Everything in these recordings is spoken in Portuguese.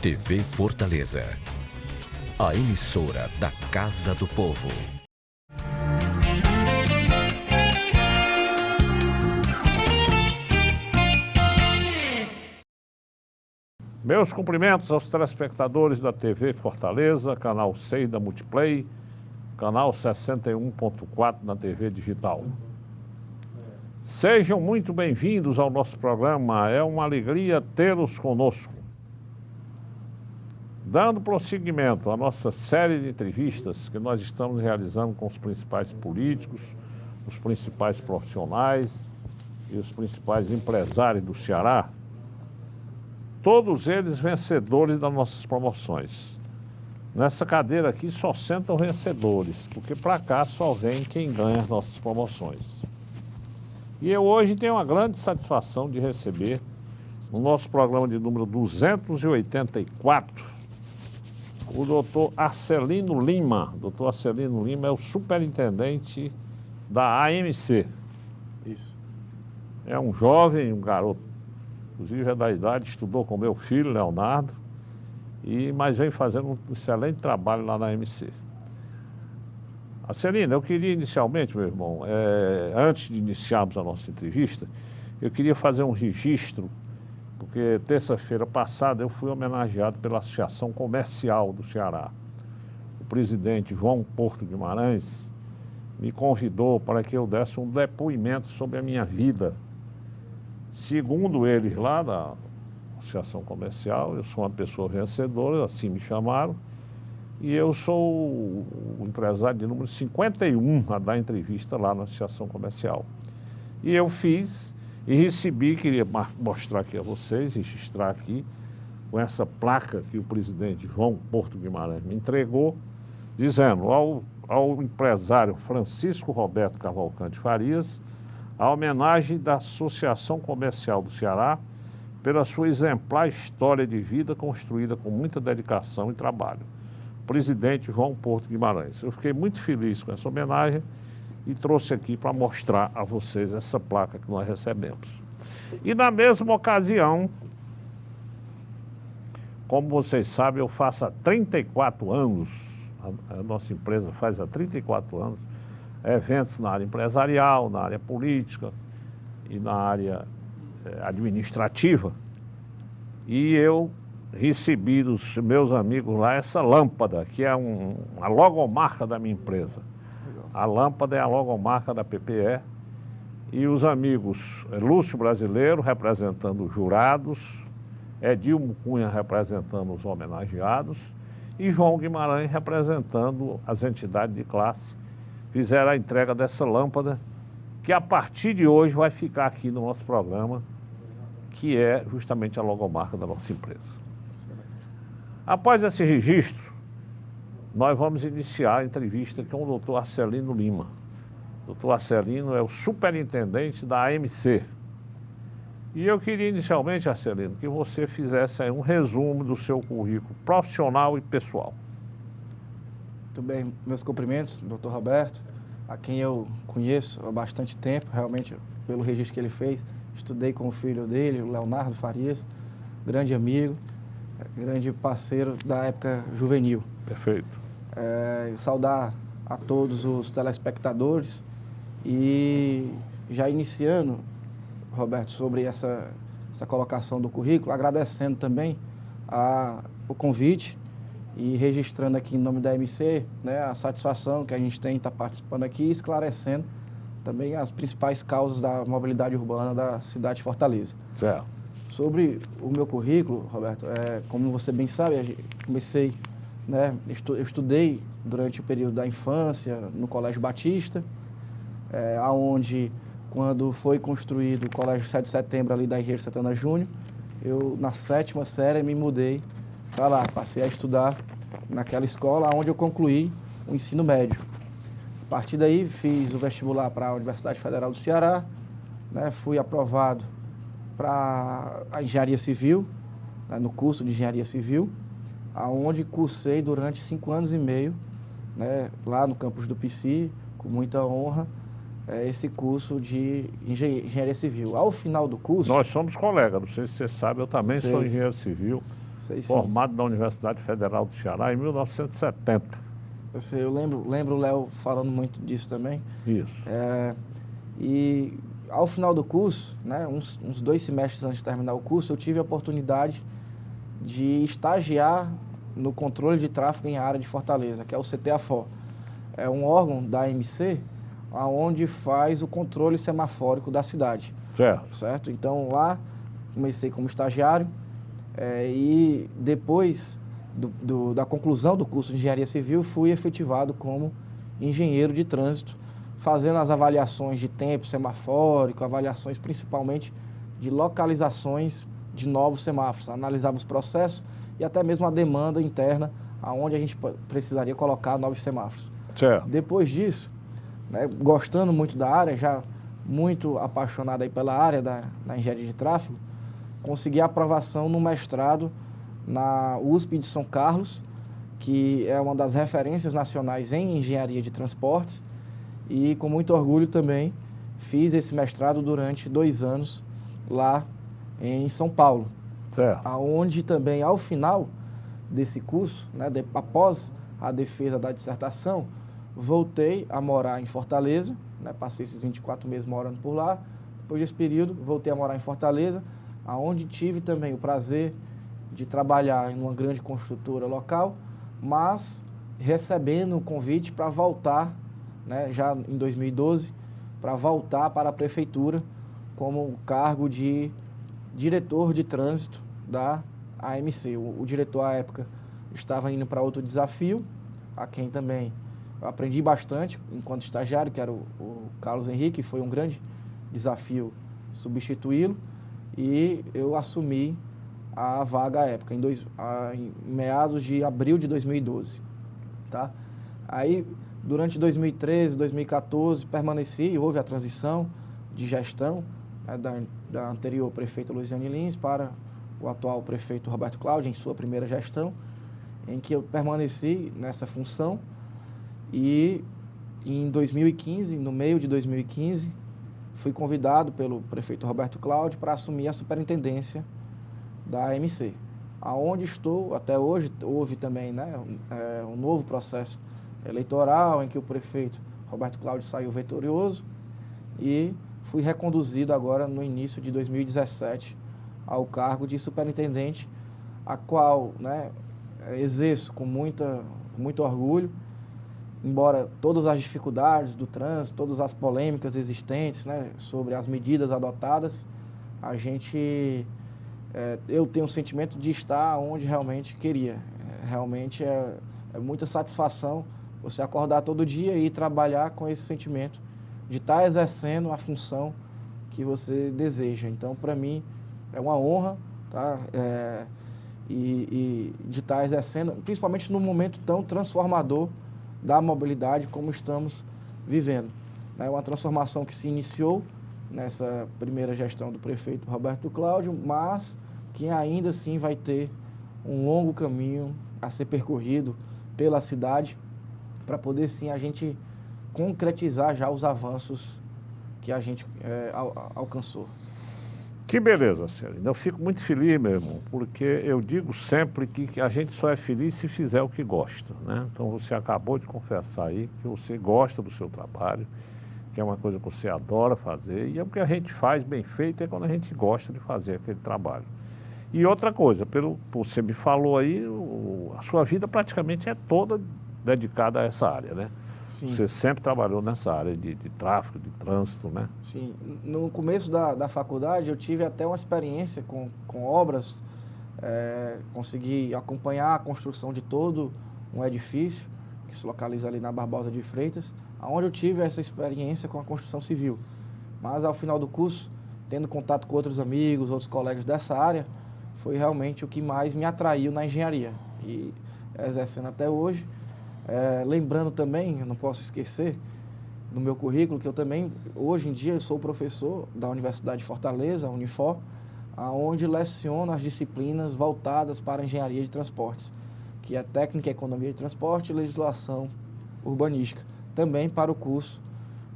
TV Fortaleza, a emissora da Casa do Povo. Meus cumprimentos aos telespectadores da TV Fortaleza, canal 6 da Multiplay, canal 61.4 na TV digital. Sejam muito bem-vindos ao nosso programa, é uma alegria tê-los conosco. Dando prosseguimento à nossa série de entrevistas que nós estamos realizando com os principais políticos, os principais profissionais e os principais empresários do Ceará, todos eles vencedores das nossas promoções. Nessa cadeira aqui só sentam vencedores, porque para cá só vem quem ganha as nossas promoções. E eu hoje tenho uma grande satisfação de receber no nosso programa de número 284, o doutor Arcelino Lima. Doutor Arcelino Lima é o superintendente da AMC. Isso. É um jovem, um garoto, inclusive é da idade, estudou com meu filho, Leonardo, mas vem fazendo um excelente trabalho lá na AMC. Arcelino, eu queria inicialmente, meu irmão, antes de iniciarmos a nossa entrevista, eu queria fazer um registro, porque terça-feira passada eu fui homenageado pela Associação Comercial do Ceará. O presidente João Porto Guimarães me convidou para que eu desse um depoimento sobre a minha vida. Segundo eles lá da Associação Comercial, eu sou uma pessoa vencedora, assim me chamaram, e eu sou o empresário de número 51 a dar entrevista lá na Associação Comercial. E eu fiz e recebi, queria mostrar aqui a vocês, registrar aqui, com essa placa que o presidente João Porto Guimarães me entregou, dizendo ao empresário Francisco Roberto Cavalcante Farias, a homenagem da Associação Comercial do Ceará pela sua exemplar história de vida construída com muita dedicação e trabalho. Presidente João Porto Guimarães. Eu fiquei muito feliz com essa homenagem e trouxe aqui para mostrar a vocês essa placa que nós recebemos. E na mesma ocasião, como vocês sabem, eu faço há 34 anos, a nossa empresa faz há 34 anos, eventos na área empresarial, na área política e na área administrativa. E eu recebi dos meus amigos lá essa lâmpada, que é a logomarca da minha empresa. A lâmpada é a logomarca da PPE. E os amigos Lúcio Brasileiro, representando os jurados, Edilmo Cunha, representando os homenageados, e João Guimarães, representando as entidades de classe, fizeram a entrega dessa lâmpada, que a partir de hoje vai ficar aqui no nosso programa, que é justamente a logomarca da nossa empresa. Após esse registro, nós vamos iniciar a entrevista com o doutor Arcelino Lima. O doutor Arcelino é o superintendente da AMC. E eu queria inicialmente, Arcelino, que você fizesse aí um resumo do seu currículo profissional e pessoal. Muito bem, meus cumprimentos, doutor Roberto, a quem eu conheço há bastante tempo, realmente pelo registro que ele fez. Estudei com o filho dele, o Leonardo Farias, grande amigo, grande parceiro da época juvenil. Perfeito. Saudar a todos os telespectadores e já iniciando, Roberto, sobre essa colocação do currículo, agradecendo também o convite e registrando aqui em nome da AMC, né, a satisfação que a gente tem em estar participando aqui e esclarecendo também as principais causas da mobilidade urbana da cidade de Fortaleza. Certo. Sobre o meu currículo, Roberto, como você bem sabe, comecei, né, eu estudei durante o período da infância no Colégio Batista, onde, quando foi construído o Colégio 7 de Setembro ali da Engenheiro Santana Júnior, eu, na 7ª série, me mudei para lá, passei a estudar naquela escola, onde eu concluí o ensino médio. A partir daí, fiz o vestibular para a Universidade Federal do Ceará, né, fui aprovado para a Engenharia Civil, né, no curso de Engenharia Civil, onde cursei durante 5 anos e meio, né, lá no campus do PC, com muita honra, esse curso de Engenharia Civil. Ao final do curso... Nós somos colegas, não sei se você sabe, eu também sou engenheiro civil. Sei sim. formado na Universidade Federal do Ceará em 1970. Eu lembro o Léo falando muito disso também. Isso. E ao final do curso, né, uns 2 semestres antes de terminar o curso, eu tive a oportunidade de estagiar no controle de tráfego em área de Fortaleza, que é o CTAFO. É um órgão da AMC, onde faz o controle semafórico da cidade. Certo? Então lá comecei como estagiário e depois da conclusão do curso de Engenharia Civil fui efetivado como engenheiro de trânsito, fazendo as avaliações de tempo semafórico, avaliações principalmente de localizações de novos semáforos, analisava os processos e até mesmo a demanda interna, aonde a gente precisaria colocar novos semáforos. Certo. Depois disso, né, gostando muito da área, já muito apaixonado aí pela área da engenharia de tráfego, consegui a aprovação no mestrado na USP de São Carlos, que é uma das referências nacionais em engenharia de transportes, e com muito orgulho também fiz esse mestrado durante 2 anos lá em São Paulo. Certo. Onde também, ao final desse curso, né, após a defesa da dissertação, voltei a morar em Fortaleza, né, passei esses 24 meses morando por lá. Depois desse período, voltei a morar em Fortaleza, onde tive também o prazer de trabalhar em uma grande construtora local, mas recebendo o convite para voltar, né, já em 2012, para voltar para a prefeitura como cargo de diretor de trânsito da AMC. O diretor, à época, estava indo para outro desafio, a quem também eu aprendi bastante enquanto estagiário, que era o Carlos Henrique, foi um grande desafio substituí-lo, e eu assumi a vaga à época, em meados de abril de 2012. Tá? Aí, durante 2013, 2014, permaneci, houve a transição de gestão, né, da anterior prefeita Luiziane Lins para o atual prefeito Roberto Cláudio, em sua primeira gestão, em que eu permaneci nessa função. E em 2015, no meio de 2015, fui convidado pelo prefeito Roberto Cláudio para assumir a superintendência da AMC. Aonde estou até hoje, houve também, né, um novo processo eleitoral em que o prefeito Roberto Cláudio saiu vitorioso e fui reconduzido agora no início de 2017 ao cargo de superintendente, a qual, né, exerço com muito orgulho, embora todas as dificuldades do trânsito, todas as polêmicas existentes, né, sobre as medidas adotadas, eu tenho o sentimento de estar onde realmente queria. Realmente é muita satisfação você acordar todo dia e trabalhar com esse sentimento de estar exercendo a função que você deseja. Então, para mim, é uma honra, tá? E de estar exercendo, principalmente num momento tão transformador da mobilidade como estamos vivendo. É uma transformação que se iniciou nessa primeira gestão do prefeito Roberto Cláudio, mas que ainda assim vai ter um longo caminho a ser percorrido pela cidade para poder sim a gente concretizar já os avanços que a gente alcançou. Que beleza, Celina. Eu fico muito feliz, meu irmão, porque eu digo sempre que a gente só é feliz se fizer o que gosta, né? Então você acabou de confessar aí que você gosta do seu trabalho, que é uma coisa que você adora fazer, e é o que a gente faz bem feito é quando a gente gosta de fazer aquele trabalho. E outra coisa, você me falou aí, a sua vida praticamente é toda dedicada a essa área, né? Sim. Você sempre trabalhou nessa área de tráfego, de trânsito, né? Sim. No começo da faculdade, eu tive até uma experiência com obras, consegui acompanhar a construção de todo um edifício, que se localiza ali na Barbosa de Freitas, onde eu tive essa experiência com a construção civil. Mas, ao final do curso, tendo contato com outros amigos, outros colegas dessa área, foi realmente o que mais me atraiu na engenharia. E exercendo até hoje. Lembrando também, eu não posso esquecer, no meu currículo, que eu também, hoje em dia, eu sou professor da Universidade de Fortaleza, a Unifor, onde leciono as disciplinas voltadas para a engenharia de transportes, que é técnica, economia de transporte e legislação urbanística, também para o curso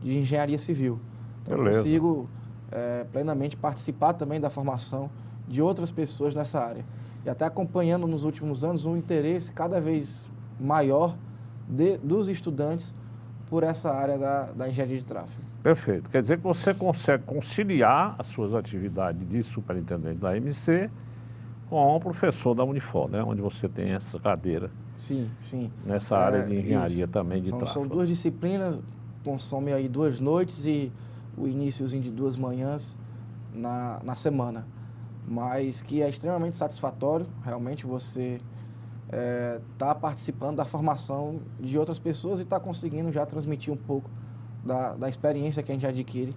de engenharia civil. Então, eu consigo plenamente participar também da formação de outras pessoas nessa área. E até acompanhando nos últimos anos um interesse cada vez maior dos estudantes por essa área da engenharia de tráfego. Perfeito. Quer dizer que você consegue conciliar as suas atividades de superintendente da MC com o professor da Unifor, né? Onde você tem essa cadeira. Sim, sim. Nessa área de engenharia isso. também de tráfego. São 2 disciplinas, consome aí 2 noites e o iniciozinho de 2 manhãs na semana. Mas que é extremamente satisfatório, realmente você está participando da formação de outras pessoas e está conseguindo já transmitir um pouco da experiência que a gente adquire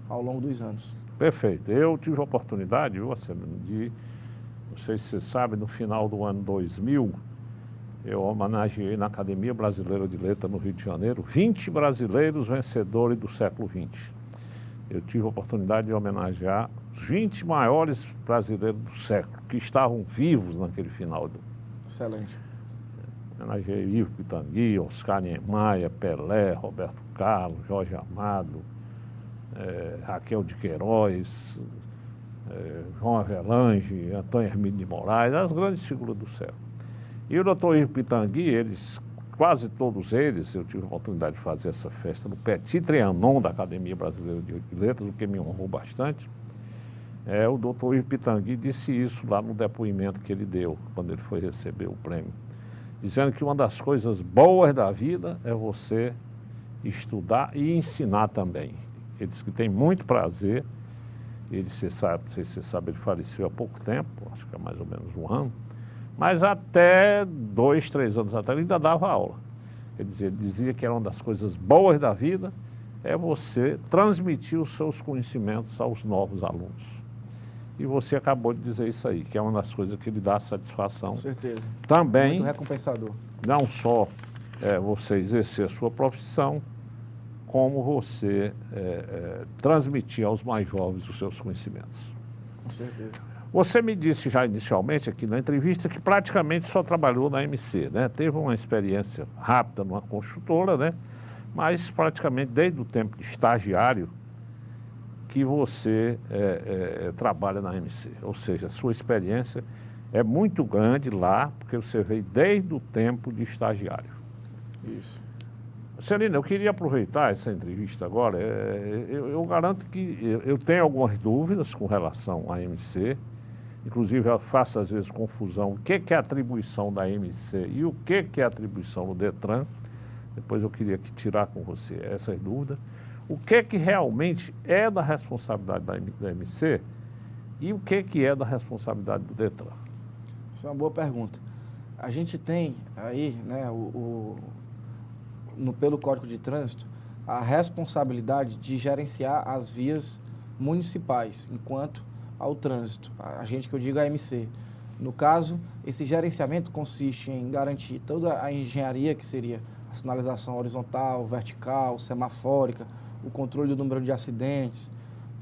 ao longo dos anos. Perfeito. Eu tive a oportunidade, não sei se você sabe, no final do ano 2000, eu homenageei na Academia Brasileira de Letras no Rio de Janeiro 20 brasileiros vencedores do século XX. Eu tive a oportunidade de homenagear os 20 maiores brasileiros do século, que estavam vivos naquele final. Excelente. Homenageei Ivo Pitangui, Oscar Niemeyer, Pelé, Roberto Carlos, Jorge Amado, Raquel de Queiroz, João Avelange, Antônio Hermínio de Moraes, as grandes figuras do século. E o doutor Ivo Pitangui, quase todos eles, eu tive a oportunidade de fazer essa festa no Petit Trianon da Academia Brasileira de Letras, o que me honrou bastante. O doutor Ivo Pitangui disse isso lá no depoimento que ele deu, quando ele foi receber o prêmio, dizendo que uma das coisas boas da vida é você estudar e ensinar também. Ele disse que tem muito prazer. Ele, você sabe, não sei se você sabe, ele faleceu há pouco tempo, acho que há mais ou menos um ano, mas até 2, 3 anos atrás ele ainda dava aula. Ele dizia que era uma das coisas boas da vida é você transmitir os seus conhecimentos aos novos alunos. E você acabou de dizer isso aí, que é uma das coisas que lhe dá satisfação. Com certeza. Também, muito recompensador. Não só você exercer a sua profissão, como você transmitir aos mais jovens os seus conhecimentos. Com certeza. Você me disse já inicialmente aqui na entrevista que praticamente só trabalhou na MC, né? Teve uma experiência rápida numa construtora, né? Mas praticamente desde o tempo de estagiário que você trabalha na MC. Ou seja, a sua experiência é muito grande lá, porque você veio desde o tempo de estagiário. Isso. Celina, eu queria aproveitar essa entrevista agora. Eu garanto que eu tenho algumas dúvidas com relação à MC. Inclusive, eu faço às vezes confusão o que é atribuição da MC e o que é atribuição do Detran. Depois eu queria tirar com você essas dúvidas. O que realmente é da responsabilidade da MC e o que é da responsabilidade do Detran? Isso é uma boa pergunta. A gente tem aí, né, pelo Código de Trânsito, a responsabilidade de gerenciar as vias municipais enquanto ao trânsito, a gente que eu digo a MC. No caso, esse gerenciamento consiste em garantir toda a engenharia, que seria a sinalização horizontal, vertical, semafórica, o controle do número de acidentes,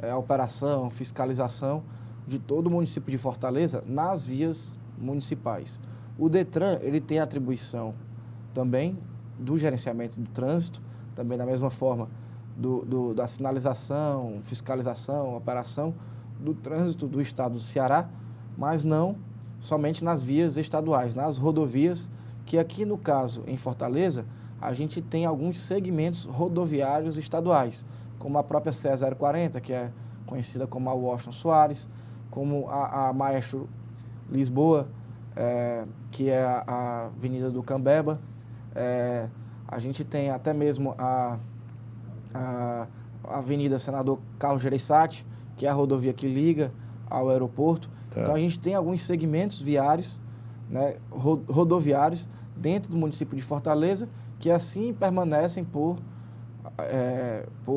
a operação, fiscalização de todo o município de Fortaleza nas vias municipais. O Detran, ele tem a atribuição também do gerenciamento do trânsito, também da mesma forma da sinalização, fiscalização, operação do trânsito do estado do Ceará, mas não somente nas vias estaduais, nas rodovias, que aqui no caso, em Fortaleza, a gente tem alguns segmentos rodoviários estaduais, como a própria CE 040, que é conhecida como a Washington Soares, como a Maestro Lisboa, que é a Avenida do Cambeba. A gente tem até mesmo a Avenida Senador Carlos Gereissati, que é a rodovia que liga ao aeroporto. Tá. Então, a gente tem alguns segmentos viários, né, rodoviários, dentro do município de Fortaleza, que assim permanecem por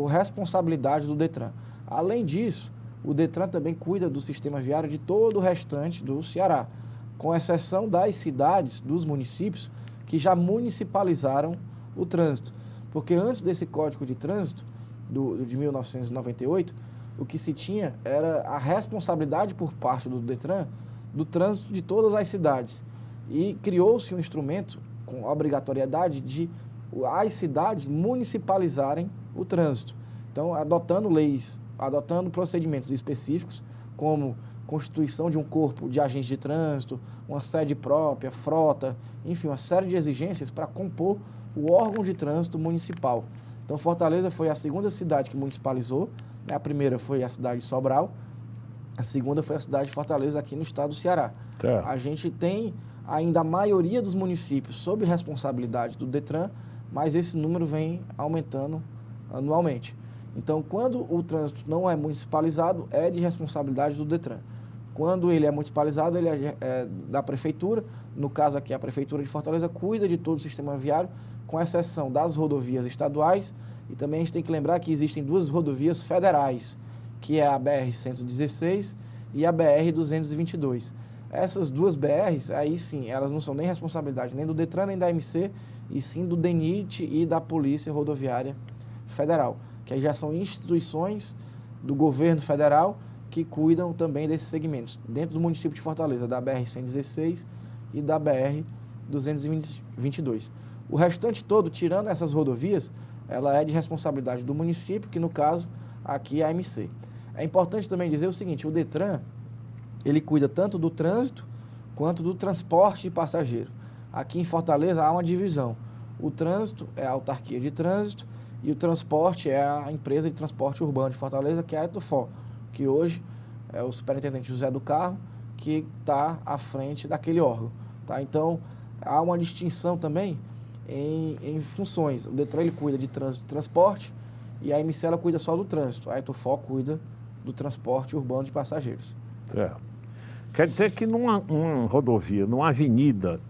responsabilidade do Detran. Além disso, o Detran também cuida do sistema viário de todo o restante do Ceará, com exceção das cidades, dos municípios, que já municipalizaram o trânsito. Porque antes desse Código de Trânsito, de 1998, o que se tinha era a responsabilidade por parte do Detran do trânsito de todas as cidades. E criou-se um instrumento com obrigatoriedade de as cidades municipalizarem o trânsito. Então, adotando leis, adotando procedimentos específicos, como constituição de um corpo de agentes de trânsito, uma sede própria, frota, enfim, uma série de exigências para compor o órgão de trânsito municipal. Então, Fortaleza foi a segunda cidade que municipalizou, né? A primeira foi a cidade de Sobral, a segunda foi a cidade de Fortaleza, aqui no estado do Ceará. Certo. A gente tem ainda a maioria dos municípios sob responsabilidade do DETRAN, mas esse número vem aumentando anualmente. Então, quando o trânsito não é municipalizado, é de responsabilidade do DETRAN. Quando ele é municipalizado, ele é da prefeitura. No caso aqui, a prefeitura de Fortaleza cuida de todo o sistema viário, com exceção das rodovias estaduais. E também a gente tem que lembrar que existem duas rodovias federais, que é a BR-116 e a BR-222. Essas duas BRs, aí sim, elas não são nem responsabilidade nem do DETRAN, nem da MC, e sim do DENIT e da Polícia Rodoviária Federal, que aí já são instituições do governo federal que cuidam também desses segmentos, dentro do município de Fortaleza, da BR-116 e da BR-222. O restante todo, tirando essas rodovias, ela é de responsabilidade do município, que no caso, aqui é a MC. É importante também dizer o seguinte, o DETRAN, ele cuida tanto do trânsito quanto do transporte de passageiro. Aqui em Fortaleza há uma divisão. O trânsito é a autarquia de trânsito e o transporte é a empresa de transporte urbano de Fortaleza, que é a Etufó, que hoje é o superintendente José do Carmo, que está à frente daquele órgão. Tá? Então, há uma distinção também em funções. O DETRAN ele cuida de trânsito e transporte e a MC ela cuida só do trânsito. A Etufó cuida do transporte urbano de passageiros. Certo. Quer dizer que numa rodovia, numa avenida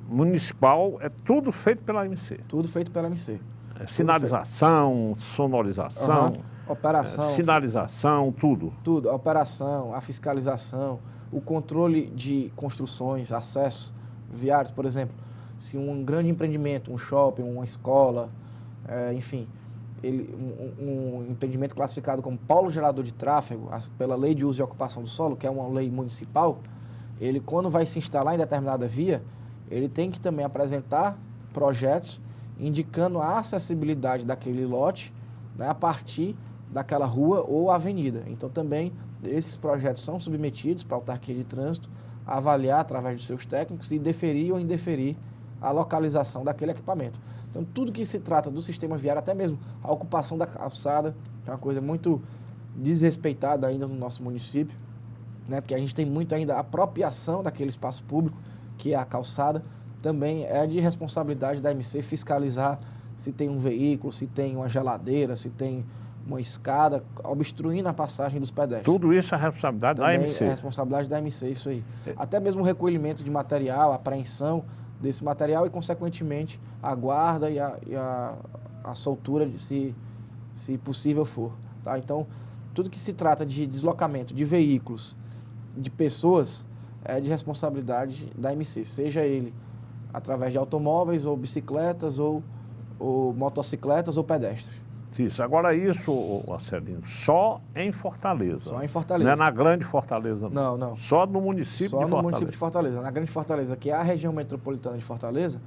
municipal, é tudo feito pela MC? Tudo feito pela MC. É sinalização, sonorização, operação, sinalização, tudo. Tudo, a operação, a fiscalização, o controle de construções, acessos viários, por exemplo, se um grande empreendimento, um shopping, uma escola, enfim, um empreendimento classificado como polo gerador de tráfego, pela Lei de Uso e Ocupação do Solo, que é uma lei municipal, ele, quando vai se instalar em determinada via, ele tem que também apresentar projetos indicando a acessibilidade daquele lote, né, a partir daquela rua ou avenida. Então, também, esses projetos são submetidos para a autarquia de trânsito avaliar através dos seus técnicos e deferir ou indeferir a localização daquele equipamento. Então, tudo que se trata do sistema viário, até mesmo a ocupação da calçada, que é uma coisa muito desrespeitada ainda no nosso município, né, porque a gente tem muito ainda a apropriação daquele espaço público, que é a calçada, também é de responsabilidade da MC fiscalizar se tem um veículo, se tem uma geladeira, se tem uma escada, obstruindo a passagem dos pedestres. Tudo isso é responsabilidade da MC? É responsabilidade da MC, isso aí. Até mesmo o recolhimento de material, a apreensão desse material e, consequentemente, a guarda e a soltura, se possível for. Tá? Então, tudo que se trata de deslocamento de veículos, de pessoas, é de responsabilidade da MC, seja ele através de automóveis ou bicicletas ou motocicletas ou pedestres. Isso. Agora isso, Marcelinho, só em Fortaleza. Só em Fortaleza. Não é na grande Fortaleza, não. Não. Só no município de Fortaleza. Só no município de Fortaleza. Na grande Fortaleza, que é a região metropolitana de Fortaleza,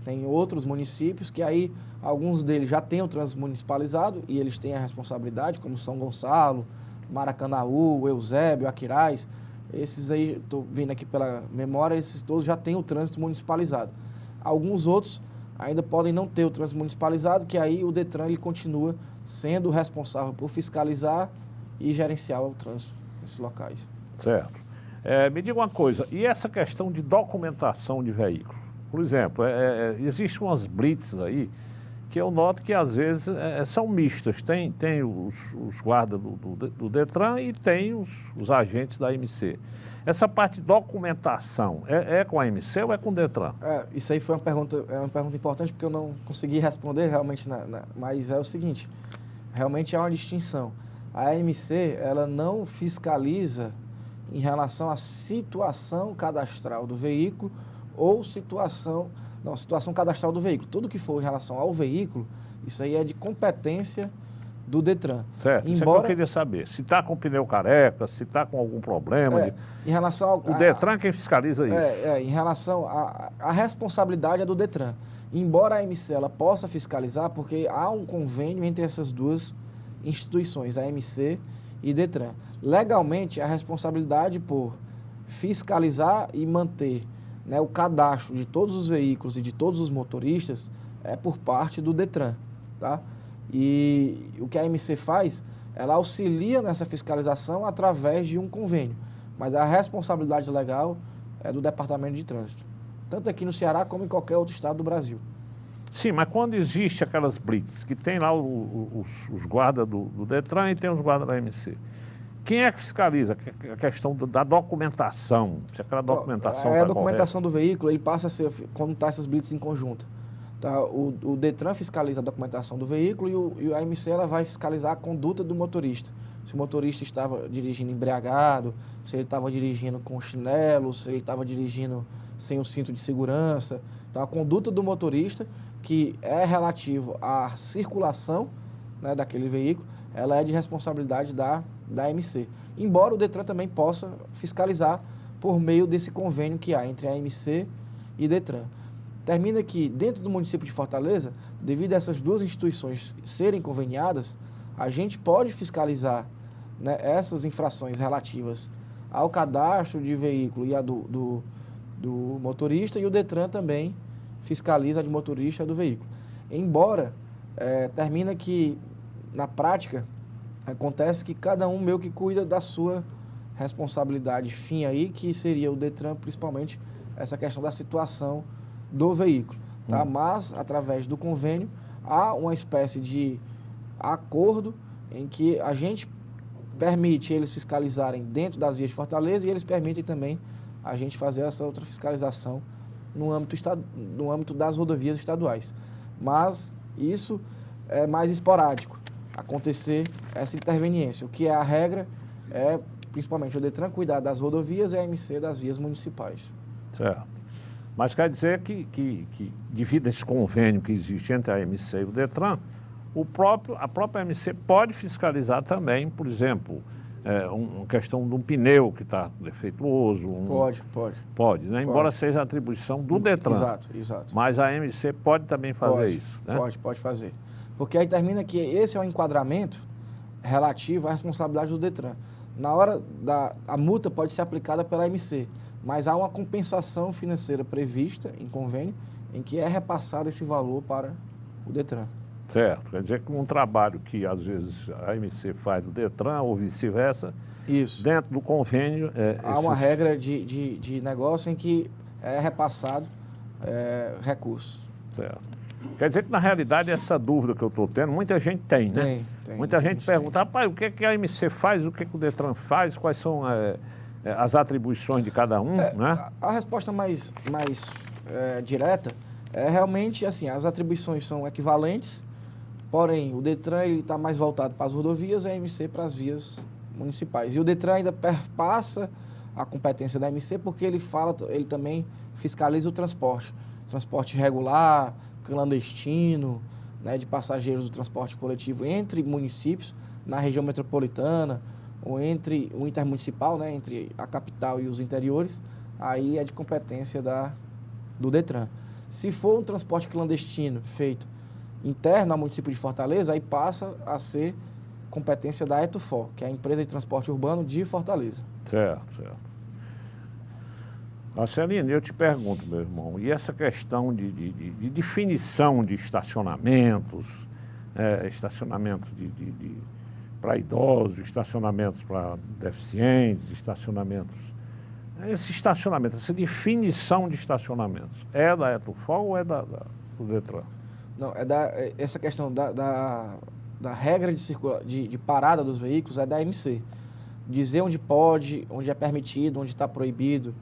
tem outros municípios que aí, alguns deles já têm o trânsito municipalizado e eles têm a responsabilidade, como São Gonçalo, Maracanaú, Eusébio, Aquiraz. Esses aí, estou vendo aqui pela memória, esses todos já têm o trânsito municipalizado. Alguns outros ainda podem não ter o trânsito municipalizado, que aí o DETRAN ele continua sendo responsável por fiscalizar e gerenciar o trânsito nesses locais. Certo. Me diga uma coisa, e essa questão de documentação de veículo? Por exemplo, existem umas blitz aí que eu noto que às vezes são mistas. Tem os guardas do DETRAN e tem os agentes da MC. Essa parte de documentação é com a MC ou é com o DETRAN? Isso aí foi uma pergunta importante, porque eu não consegui responder realmente, mas é o seguinte, realmente é uma distinção. A MC, ela não fiscaliza em relação à situação cadastral do veículo ou situação cadastral do veículo. Tudo que for em relação ao veículo, isso aí é de competência do DETRAN. Certo, isso é que eu queria saber. Se está com pneu careca, se está com algum problema. Em relação ao... O DETRAN quem fiscaliza isso? Em relação à responsabilidade é do DETRAN. Embora a MC ela possa fiscalizar, porque há um convênio entre essas duas instituições, a MC e Detran. Legalmente, a responsabilidade por fiscalizar e manter, né, o cadastro de todos os veículos e de todos os motoristas é por parte do Detran, tá? E o que a AMC faz, ela auxilia nessa fiscalização através de um convênio, mas a responsabilidade legal é do Departamento de Trânsito, tanto aqui no Ceará como em qualquer outro estado do Brasil. Sim, mas quando existe aquelas blitz, que tem lá os guardas do Detran e tem os guardas da AMC, quem é que fiscaliza a questão da documentação? Se aquela documentação está A documentação correta? do veículo, ele passa a ser, quando está essas blitz em conjunto, tá? O Detran fiscaliza a documentação do veículo e a AMC ela vai fiscalizar a conduta do motorista. Se o motorista estava dirigindo embriagado, se ele estava dirigindo com chinelo, se ele estava dirigindo sem o cinto de segurança. Então, a conduta do motorista, que é relativo à circulação, né, daquele veículo, ela é de responsabilidade da AMC. Embora o Detran também possa fiscalizar por meio desse convênio que há entre a AMC e Detran. Termina que, dentro do município de Fortaleza, devido a essas duas instituições serem conveniadas, a gente pode fiscalizar, né, essas infrações relativas ao cadastro de veículo e a do motorista, e o Detran também fiscaliza a de motorista e a do veículo. Embora, termina que, na prática, acontece que cada um meio que cuida da sua responsabilidade fim aí, que seria o Detran, principalmente, essa questão da situação do veículo, tá? Mas, através do convênio, há uma espécie de acordo em que a gente permite eles fiscalizarem dentro das vias de Fortaleza e eles permitem também a gente fazer essa outra fiscalização no âmbito das rodovias estaduais. Mas isso é mais esporádico, acontecer essa interveniência. O que é a regra é, principalmente, o Detran cuidar das rodovias e a AMC das vias municipais. Certo. Mas quer dizer que devido a esse convênio que existe entre a AMC e o Detran, a própria AMC pode fiscalizar também, por exemplo, uma questão de um pneu que está defeituoso. Pode, né? Embora seja atribuição do Detran. Exato. Mas a AMC pode também fazer isso, né? Pode fazer. Porque aí termina que esse é o enquadramento relativo à responsabilidade do Detran. Na hora a multa pode ser aplicada pela AMC, mas há uma compensação financeira prevista em convênio em que é repassado esse valor para o Detran. Certo, quer dizer que um trabalho que às vezes a AMC faz do Detran ou vice-versa, isso, dentro do convênio... há uma regra de negócio em que é repassado recursos. Certo. Quer dizer que, na realidade, essa dúvida que eu estou tendo, muita gente tem, né? Muita gente pergunta, rapaz, o que a AMC faz, o que o Detran faz, quais são as atribuições de cada um, né? A resposta mais direta é realmente assim, as atribuições são equivalentes, porém o Detran está mais voltado para as rodovias e a AMC para as vias municipais. E o Detran ainda perpassa a competência da AMC porque ele também fiscaliza o transporte regular, clandestino, né, de passageiros do transporte coletivo entre municípios, na região metropolitana, ou entre o intermunicipal, né, entre a capital e os interiores, aí é de competência do Detran. Se for um transporte clandestino feito interno ao município de Fortaleza, aí passa a ser competência da Etufor, que é a empresa de transporte urbano de Fortaleza. Certo. Marcelino, eu te pergunto, meu irmão, e essa questão de definição de estacionamentos, estacionamentos para idosos, estacionamentos para deficientes, essa definição de estacionamentos, é da Etufor ou é do Detran? Não, essa questão da regra de parada dos veículos é da AMC. Dizer onde pode, onde é permitido, onde está proibido,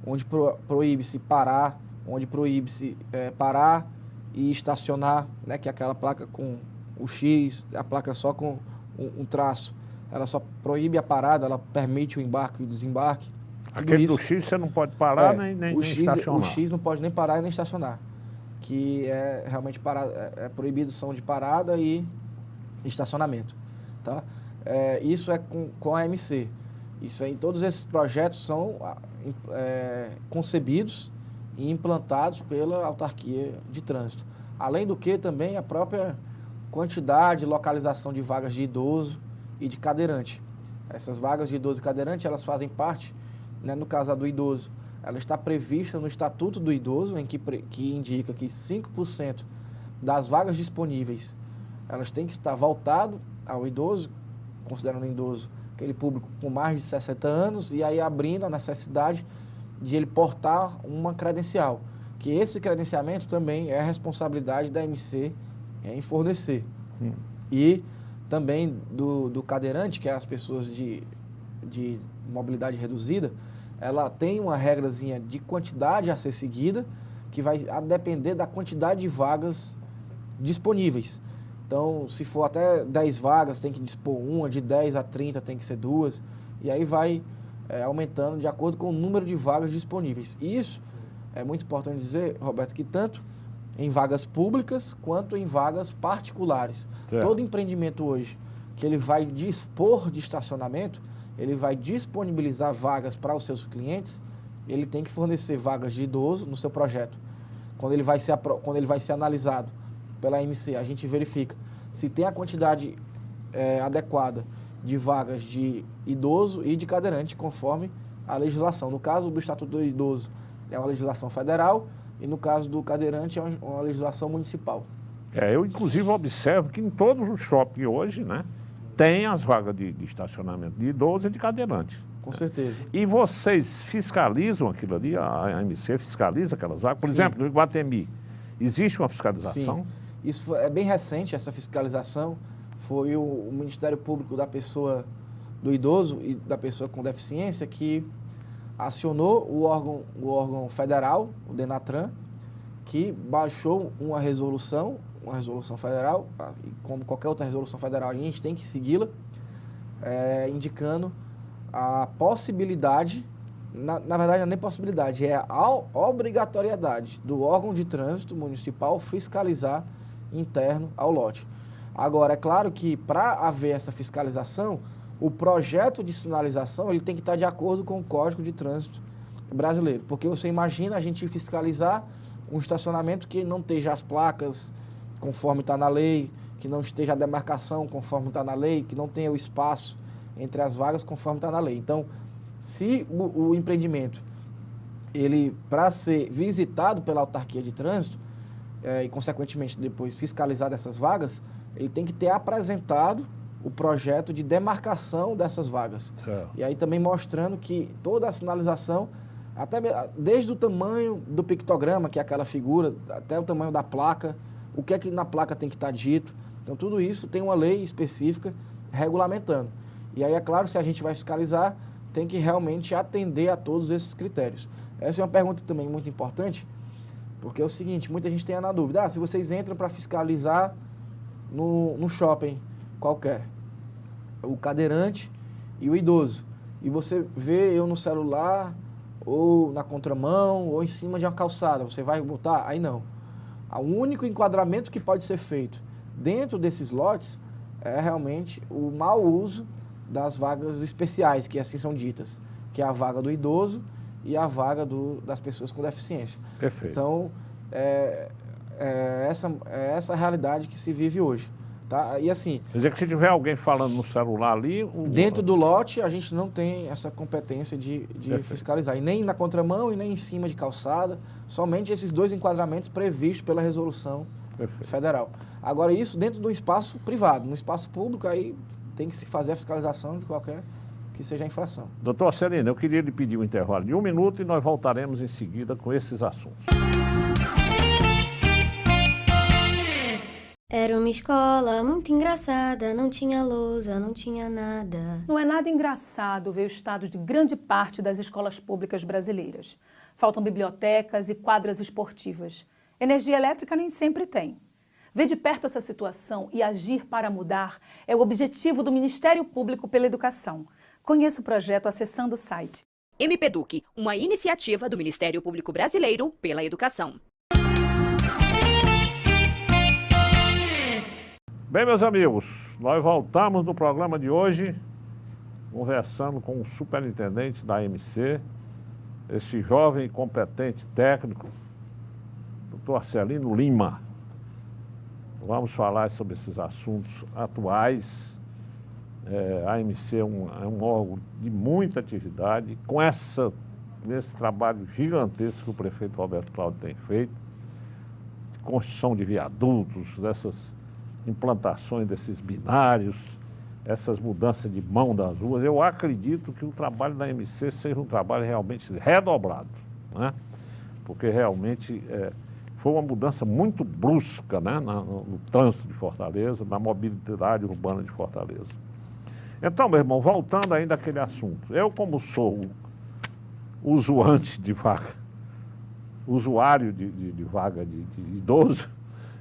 onde proíbe-se parar, onde proíbe-se parar e estacionar, né, que é aquela placa com o X, a placa só com um traço. Ela só proíbe a parada, ela permite o embarque e o desembarque. Aquele do X você não pode parar nem estacionar. O X não pode nem parar e nem estacionar. Que é realmente proibido som de parada e estacionamento. Tá? Isso é com a AMC. Isso aí, todos esses projetos são concebidos e implantados pela autarquia de trânsito. Além do que, também, a própria quantidade e localização de vagas de idoso e de cadeirante. Essas vagas de idoso e cadeirante, elas fazem parte, né, no caso a do idoso, ela está prevista no Estatuto do Idoso, que indica que 5% das vagas disponíveis, elas têm que estar voltado ao idoso, considerando idoso aquele público com mais de 60 anos, e aí abrindo a necessidade de ele portar uma credencial, que esse credenciamento também é a responsabilidade da MC em fornecer. E também do cadeirante, que é as pessoas de mobilidade reduzida, ela tem uma regrazinha de quantidade a ser seguida, que vai a depender da quantidade de vagas disponíveis. Então, se for até 10 vagas, tem que dispor uma, de 10 a 30 tem que ser 2, e aí vai aumentando de acordo com o número de vagas disponíveis. Isso é muito importante dizer, Roberto, que tanto em vagas públicas quanto em vagas particulares. Certo. Todo empreendimento hoje que ele vai dispor de estacionamento, ele vai disponibilizar vagas para os seus clientes, ele tem que fornecer vagas de idoso no seu projeto. Quando ele vai ser analisado pela MC, a gente verifica se tem a quantidade adequada de vagas de idoso e de cadeirante, conforme a legislação. No caso do Estatuto do Idoso, é uma legislação federal, e no caso do cadeirante, é uma legislação municipal. Eu, inclusive, observo que em todos os shoppings hoje, né, tem as vagas de estacionamento de idoso e de cadeirante. Com certeza. E vocês fiscalizam aquilo ali? A MC fiscaliza aquelas vagas? Por Sim. exemplo, no Iguatemi, existe uma fiscalização? Sim. Isso é bem recente, essa fiscalização. Foi o Ministério Público da pessoa do idoso e da pessoa com deficiência que acionou o órgão federal, o DENATRAN, que baixou uma resolução federal, e como qualquer outra resolução federal, a gente tem que segui-la, indicando a possibilidade, na verdade não é nem possibilidade, é a obrigatoriedade do órgão de trânsito municipal fiscalizar interno ao lote. Agora, é claro que para haver essa fiscalização, o projeto de sinalização ele tem que estar de acordo com o Código de Trânsito brasileiro. Porque você imagina a gente fiscalizar um estacionamento que não esteja as placas conforme está na lei, que não esteja a demarcação conforme está na lei, que não tenha o espaço entre as vagas conforme está na lei. Então, se o empreendimento, ele para ser visitado pela autarquia de trânsito, e consequentemente depois fiscalizado essas vagas, ele tem que ter apresentado o projeto de demarcação dessas vagas. Certo. E aí também mostrando que toda a sinalização, até desde o tamanho do pictograma, que é aquela figura, até o tamanho da placa, o que é que na placa tem que estar dito. Então tudo isso tem uma lei específica regulamentando. E aí é claro, se a gente vai fiscalizar, tem que realmente atender a todos esses critérios. Essa é uma pergunta também muito importante, porque é o seguinte, muita gente tem na dúvida, se vocês entram para fiscalizar no shopping qualquer, o cadeirante e o idoso, e você vê eu no celular, ou na contramão, ou em cima de uma calçada, você vai botar? Aí não. O único enquadramento que pode ser feito dentro desses lotes é realmente o mau uso das vagas especiais, que assim são ditas, que é a vaga do idoso e a vaga das pessoas com deficiência. Perfeito. Então, essa a realidade que se vive hoje. Tá? E assim, Quer dizer que se tiver alguém falando no celular ali... dentro do lote, a gente não tem essa competência de fiscalizar. E nem na contramão e nem em cima de calçada. Somente esses dois enquadramentos previstos pela resolução federal. Agora, isso dentro do espaço privado. No espaço público, aí tem que se fazer a fiscalização de qualquer que seja a infração. Doutor Celina, eu queria lhe pedir um intervalo de 1 minuto e nós voltaremos em seguida com esses assuntos. Era uma escola muito engraçada, não tinha lousa, não tinha nada. Não é nada engraçado ver o estado de grande parte das escolas públicas brasileiras. Faltam bibliotecas e quadras esportivas. Energia elétrica nem sempre tem. Ver de perto essa situação e agir para mudar é o objetivo do Ministério Público pela Educação. Conheça o projeto acessando o site. MPEDUC, uma iniciativa do Ministério Público Brasileiro pela Educação. Bem, meus amigos, nós voltamos no programa de hoje conversando com o superintendente da MC, esse jovem e competente técnico, doutor Arcelino Lima. Vamos falar sobre esses assuntos atuais A AMC é um órgão de muita atividade, com esse trabalho gigantesco que o prefeito Roberto Cláudio tem feito, de construção de viadutos, dessas implantações desses binários, essas mudanças de mão das ruas. Eu acredito que o trabalho da AMC seja um trabalho realmente redobrado, né? Porque realmente foi uma mudança muito brusca, né, no trânsito de Fortaleza, na mobilidade urbana de Fortaleza. Então, meu irmão, voltando ainda àquele assunto, eu como sou usuante de vaga, usuário de vaga de idoso,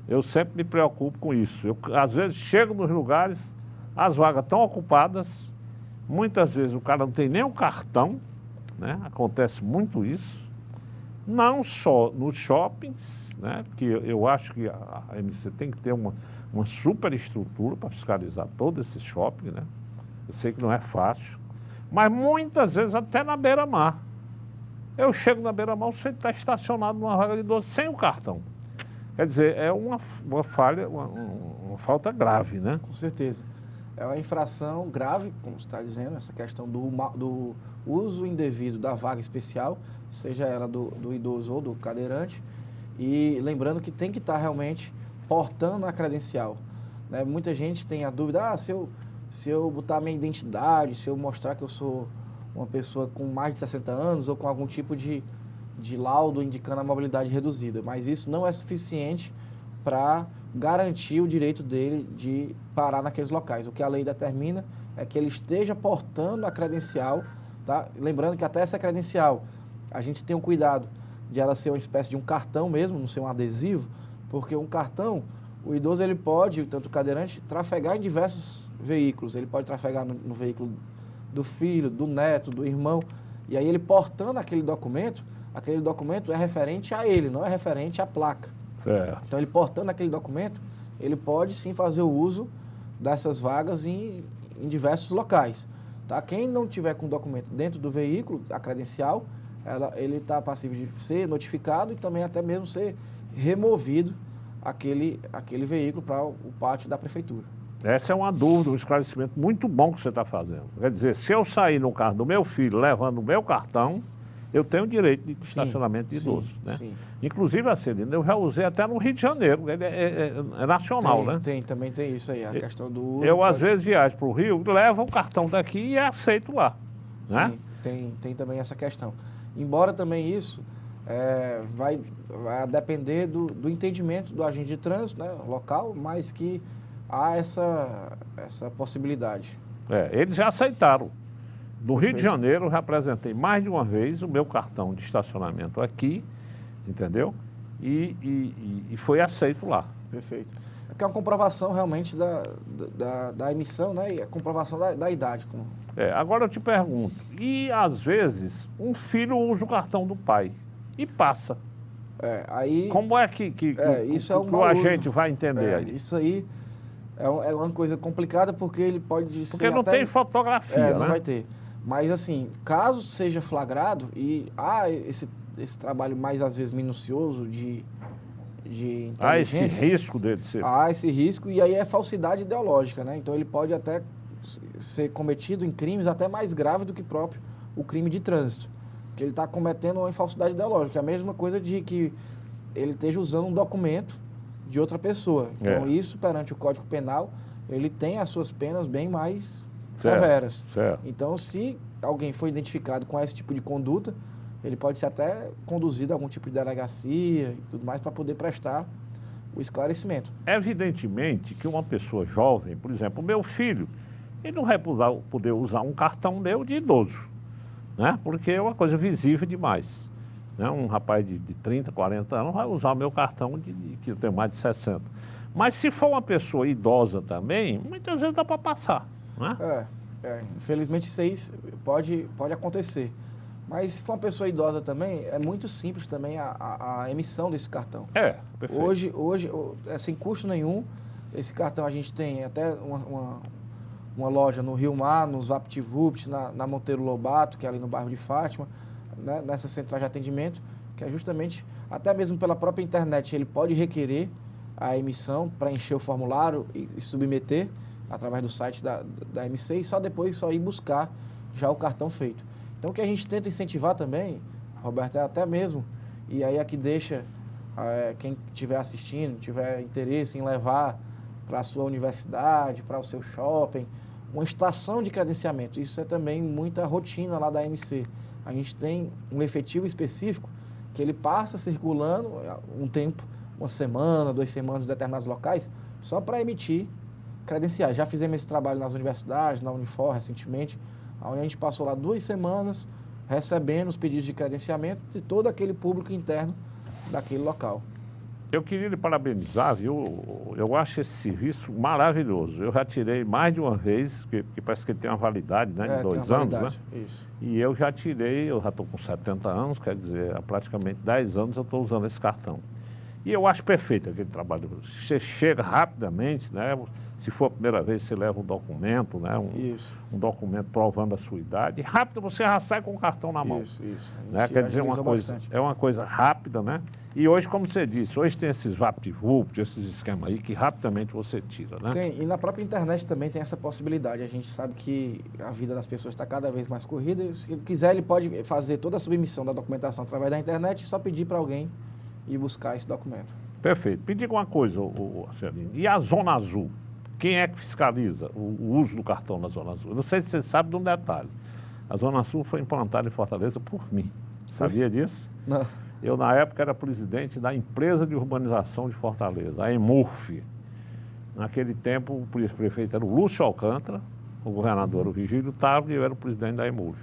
eu sempre me preocupo com isso. Eu, às vezes, chego nos lugares, as vagas estão ocupadas, muitas vezes o cara não tem nem o cartão, né? Acontece muito isso, não só nos shoppings, né? Que eu acho que a AMC tem que ter uma super estrutura para fiscalizar todo esse shopping, né? Eu sei que não é fácil, mas muitas vezes até na beira-mar. Eu chego na beira-mar, você está estacionado numa vaga de idoso sem o cartão. Quer dizer, é uma falha, uma falta grave, né? Com certeza. É uma infração grave, como você está dizendo, essa questão do uso indevido da vaga especial, seja ela do idoso ou do cadeirante. E lembrando que tem que estar realmente portando a credencial, né? Muita gente tem a dúvida, se eu botar minha identidade, se eu mostrar que eu sou uma pessoa com mais de 60 anos ou com algum tipo de laudo indicando a mobilidade reduzida. Mas isso não é suficiente para garantir o direito dele de parar naqueles locais. O que a lei determina é que ele esteja portando a credencial, tá? Lembrando que até essa credencial, a gente tem um cuidado de ela ser uma espécie de um cartão mesmo, não ser um adesivo, porque um cartão, o idoso ele pode, tanto o cadeirante, trafegar em diversos veículos. Ele pode trafegar no veículo do filho, do neto, do irmão, e aí ele portando aquele documento é referente a ele, não é referente à placa. Certo. Então, ele portando aquele documento, ele pode sim fazer o uso dessas vagas em diversos locais. Tá? Quem não tiver com o documento dentro do veículo, a credencial, ele está passível de ser notificado e também até mesmo ser removido aquele veículo para o pátio da prefeitura. Essa é uma dúvida, um esclarecimento muito bom que você está fazendo. Quer dizer, se eu sair no carro do meu filho levando o meu cartão, eu tenho direito de estacionamento de idoso, né? Sim. Inclusive, a Celina, eu já usei até no Rio de Janeiro, ele é nacional, né? Também tem isso aí, a questão do uso. Eu, às vezes, viajo para o Rio, levo o cartão daqui e aceito lá, né? Sim, tem também essa questão. Embora também isso vai depender do entendimento do agente de trânsito, né, local, mas que há essa possibilidade. Eles já aceitaram. No Rio de Perfeito. Janeiro, eu já apresentei mais de uma vez o meu cartão de estacionamento aqui, entendeu? E foi aceito lá. Perfeito. É porque é uma comprovação realmente da emissão, né, e a comprovação da idade. Agora eu te pergunto, e às vezes um filho usa o cartão do pai e passa. Aí, Como é que isso é um o mau agente uso. vai entender aí? Isso aí é uma coisa complicada porque ele pode ser Porque não até... tem fotografia, não né? vai ter. Mas assim, caso seja flagrado e há esse trabalho mais às vezes minucioso de Há esse inteligência, risco dele ser. há esse risco e aí é falsidade ideológica, né? Então ele pode até ser cometido em crimes até mais graves do que próprio o crime de trânsito. Porque ele está cometendo uma falsidade ideológica. É a mesma coisa de que ele esteja usando um documento de outra pessoa. Então isso, perante o Código Penal, ele tem as suas penas bem mais severas. Certo. Então, se alguém for identificado com esse tipo de conduta, ele pode ser até conduzido a algum tipo de delegacia e tudo mais para poder prestar o esclarecimento. Evidentemente que uma pessoa jovem, por exemplo, o meu filho, ele não vai poder usar um cartão meu de idoso, né? Porque é uma coisa visível demais. Né? Um rapaz de 30, 40 anos vai usar o meu cartão que eu tenho mais de 60. Mas se for uma pessoa idosa também, muitas vezes dá para passar. Né? Infelizmente isso aí pode acontecer. Mas se for uma pessoa idosa também, é muito simples também a emissão desse cartão. Perfeito. Hoje sem custo nenhum, esse cartão a gente tem até uma loja no Rio Mar, nos VaptVupt, na Monteiro Lobato, que é ali no bairro de Fátima, né, nessa central de atendimento, que é justamente, até mesmo pela própria internet, ele pode requerer a emissão para encher o formulário e submeter. através do site da MC, e só depois só ir buscar já o cartão feito. Então, o que a gente tenta incentivar também, Roberto, é até mesmo, e aí aqui deixa quem estiver assistindo, tiver interesse em levar para a sua universidade, para o seu shopping, uma estação de credenciamento. Isso é também muita rotina lá da MC. A gente tem um efetivo específico que ele passa circulando um tempo, uma semana, 2 semanas em determinados locais, só para emitir credenciais. Já fizemos esse trabalho nas universidades, na Unifor recentemente, onde a gente passou lá 2 semanas recebendo os pedidos de credenciamento de todo aquele público interno daquele local. Eu queria lhe parabenizar, viu? Eu acho esse serviço maravilhoso. Eu já tirei mais de uma vez, que parece que tem uma validade, né, de 2 anos, né? Isso. E eu já tirei, eu já estou com 70 anos, quer dizer, há praticamente 10 anos eu estou usando esse cartão. E eu acho perfeito aquele trabalho. Você chega rapidamente, né? Se for a primeira vez, você leva um documento, né? Um documento provando a sua idade. E rápido você já sai com o cartão na mão. Isso. Né? Quer dizer, é uma coisa rápida, né? E hoje, como você disse, hoje tem esses VaptVupt, esses esquemas aí que rapidamente você tira, né? Tem, e na própria internet também tem essa possibilidade. A gente sabe que a vida das pessoas está cada vez mais corrida. E se ele quiser, ele pode fazer toda a submissão da documentação através da internet e só pedir para alguém ir buscar esse documento. Perfeito. Me diga uma coisa, Celino, e a Zona Azul? Quem é que fiscaliza o uso do cartão na Zona Azul? Eu não sei se você sabe de um detalhe. A Zona Azul foi implantada em Fortaleza por mim. Sabia disso? Não. Eu, na época, era presidente da empresa de urbanização de Fortaleza, a Emurf. Naquele tempo, o prefeito era o Lúcio Alcântara, o governador era o Vigílio Távora e eu era o presidente da Emurf.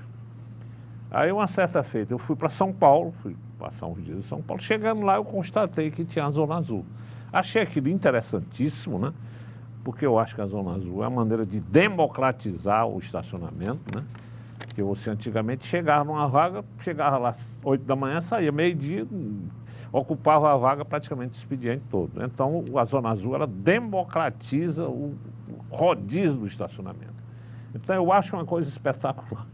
Aí, uma certa feita, eu fui para São Paulo, fui passar uns dias em São Paulo. Chegando lá, eu constatei que tinha a Zona Azul. Achei aquilo interessantíssimo, né? Porque eu acho que a Zona Azul é uma maneira de democratizar o estacionamento, né? Porque você antigamente chegava numa vaga, chegava lá às 8 da manhã, saía meio-dia, ocupava a vaga praticamente o expediente todo. Então, a Zona Azul, ela democratiza o rodízio do estacionamento. Então, eu acho uma coisa espetacular.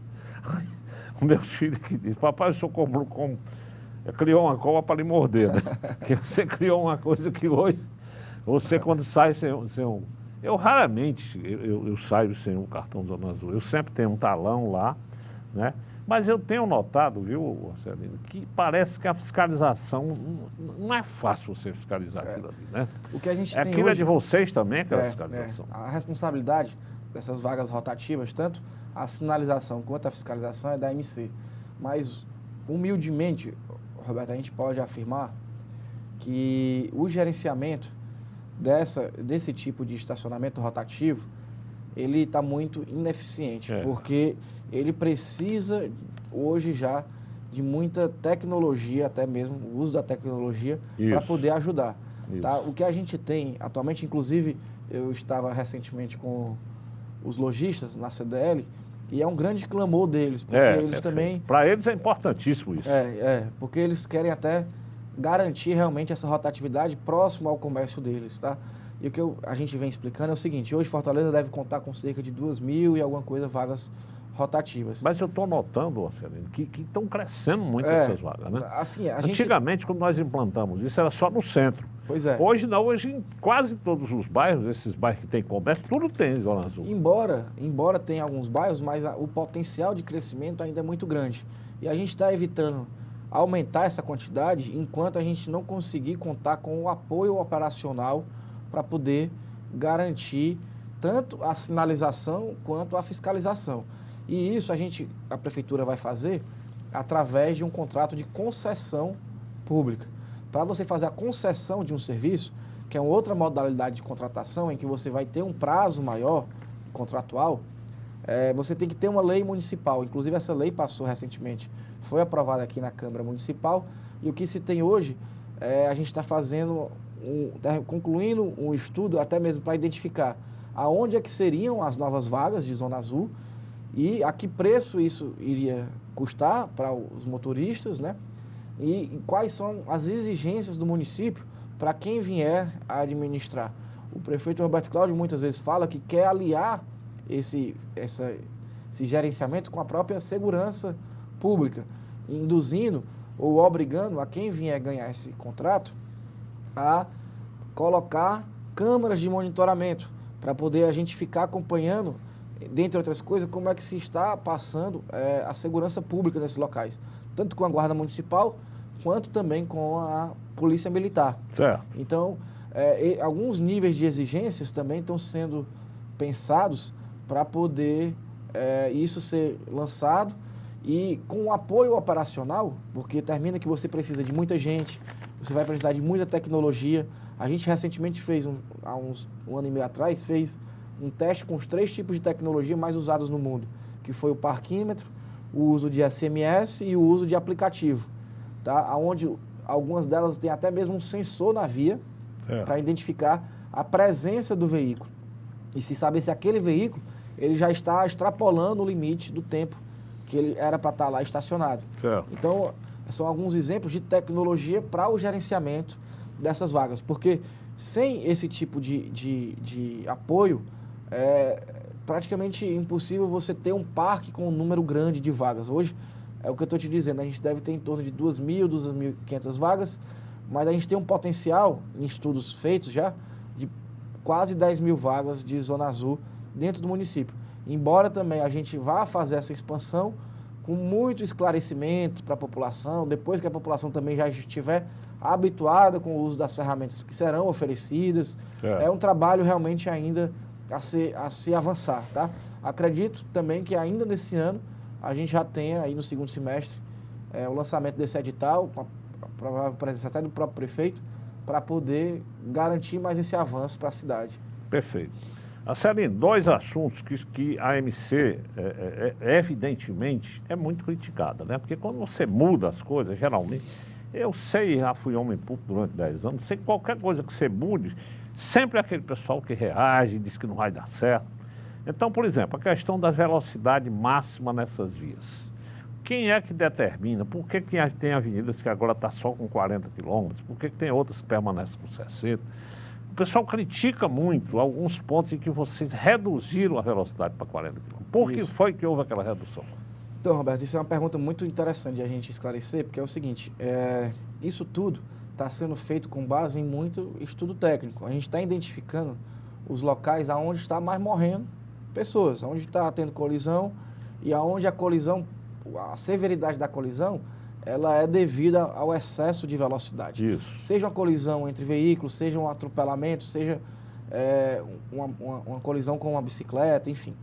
O meu filho que diz, papai, o senhor criou uma cobra para lhe morder, né? Porque você criou uma coisa que hoje, você quando sai sem um... Eu raramente eu saio sem um cartão Zona Azul. Eu sempre tenho um talão lá, né? Mas eu tenho notado, viu, Celino, que parece que a fiscalização não é fácil você fiscalizar aquilo ali, né? O que a gente tem aquilo hoje, é de vocês também, aquela fiscalização. A responsabilidade dessas vagas rotativas, tanto a sinalização quanto a fiscalização é da MC. Mas, humildemente, Roberto, a gente pode afirmar que o gerenciamento desse tipo de estacionamento rotativo, ele está muito ineficiente, porque ele precisa, hoje já, de muita tecnologia, até mesmo o uso da tecnologia, para poder ajudar. Tá? O que a gente tem atualmente, inclusive, eu estava recentemente com os lojistas na CDL, e é um grande clamor deles, porque eles também... Para eles é importantíssimo isso. Porque eles querem até garantir realmente essa rotatividade próximo ao comércio deles, tá? E o que a gente vem explicando é o seguinte, hoje Fortaleza deve contar com cerca de 2.000 e alguma coisa vagas rotativas. Mas eu estou notando, Celino, que estão crescendo muito essas vagas, né? Assim, Antigamente, quando nós implantamos isso, era só no centro. Pois é. Hoje não, hoje em quase todos os bairros, esses bairros que tem comércio, tudo tem Zona Azul. Embora tenha alguns bairros, mas o potencial de crescimento ainda é muito grande. E a gente está evitando aumentar essa quantidade enquanto a gente não conseguir contar com o apoio operacional para poder garantir tanto a sinalização quanto a fiscalização. E isso a prefeitura vai fazer através de um contrato de concessão pública. Para você fazer a concessão de um serviço, que é uma outra modalidade de contratação, em que você vai ter um prazo maior contratual, você tem que ter uma lei municipal. Inclusive, essa lei passou recentemente, foi aprovada aqui na Câmara Municipal, e o que se tem hoje, a gente está concluindo um estudo até mesmo para identificar aonde é que seriam as novas vagas de Zona Azul e a que preço isso iria custar para os motoristas, né? E quais são as exigências do município para quem vier a administrar. O prefeito Roberto Cláudio muitas vezes fala que quer aliar esse gerenciamento com a própria segurança pública, induzindo ou obrigando a quem vier ganhar esse contrato a colocar câmaras de monitoramento para poder a gente ficar acompanhando, dentre outras coisas, como é que se está passando a segurança pública nesses locais, tanto com a Guarda Municipal, quanto também com a Polícia Militar. Certo. Então, alguns níveis de exigências também estão sendo pensados para poder isso ser lançado e com o apoio operacional, porque termina que você precisa de muita gente, você vai precisar de muita tecnologia. A gente recentemente fez, há um ano e meio atrás, fez um teste com os 3 tipos de tecnologia mais usados no mundo, que foi o parquímetro, o uso de SMS e o uso de aplicativo, tá? Onde algumas delas têm até mesmo um sensor na via para identificar a presença do veículo e se saber se aquele veículo ele já está extrapolando o limite do tempo que ele era para estar lá estacionado. Certo. Então, são alguns exemplos de tecnologia para o gerenciamento dessas vagas, porque sem esse tipo de apoio, é praticamente impossível você ter um parque com um número grande de vagas. Hoje, é o que eu estou te dizendo, a gente deve ter em torno de 2.000, 2.500 vagas, mas a gente tem um potencial, em estudos feitos já, de quase 10.000 vagas de Zona Azul dentro do município. Embora também a gente vá fazer essa expansão com muito esclarecimento para a população, depois que a população também já estiver habituada com o uso das ferramentas que serão oferecidas. Certo. É um trabalho realmente ainda a se avançar, tá? Acredito também que ainda nesse ano a gente já tenha aí no segundo semestre o lançamento desse edital, com a provável presença até do próprio prefeito, para poder garantir mais esse avanço para a cidade. Perfeito. Marcelino, 2 assuntos que a AMC, evidentemente, é muito criticada, né? Porque quando você muda as coisas, geralmente, eu sei, já fui homem público durante 10 anos, sei que qualquer coisa que você mude, sempre é aquele pessoal que reage, diz que não vai dar certo. Então, por exemplo, a questão da velocidade máxima nessas vias. Quem é que determina? Por que tem avenidas que agora está só com 40 quilômetros? Por que tem outras que permanecem com 60? O pessoal critica muito alguns pontos em que vocês reduziram a velocidade para 40 km. Por que foi que houve aquela redução? Então, Roberto, isso é uma pergunta muito interessante de a gente esclarecer, porque é o seguinte, isso tudo está sendo feito com base em muito estudo técnico. A gente está identificando os locais aonde está mais morrendo pessoas, onde está tendo colisão e aonde a colisão, a severidade da colisão, ela é devida ao excesso de velocidade. Isso. Seja uma colisão entre veículos, seja um atropelamento, seja uma colisão com uma bicicleta, enfim.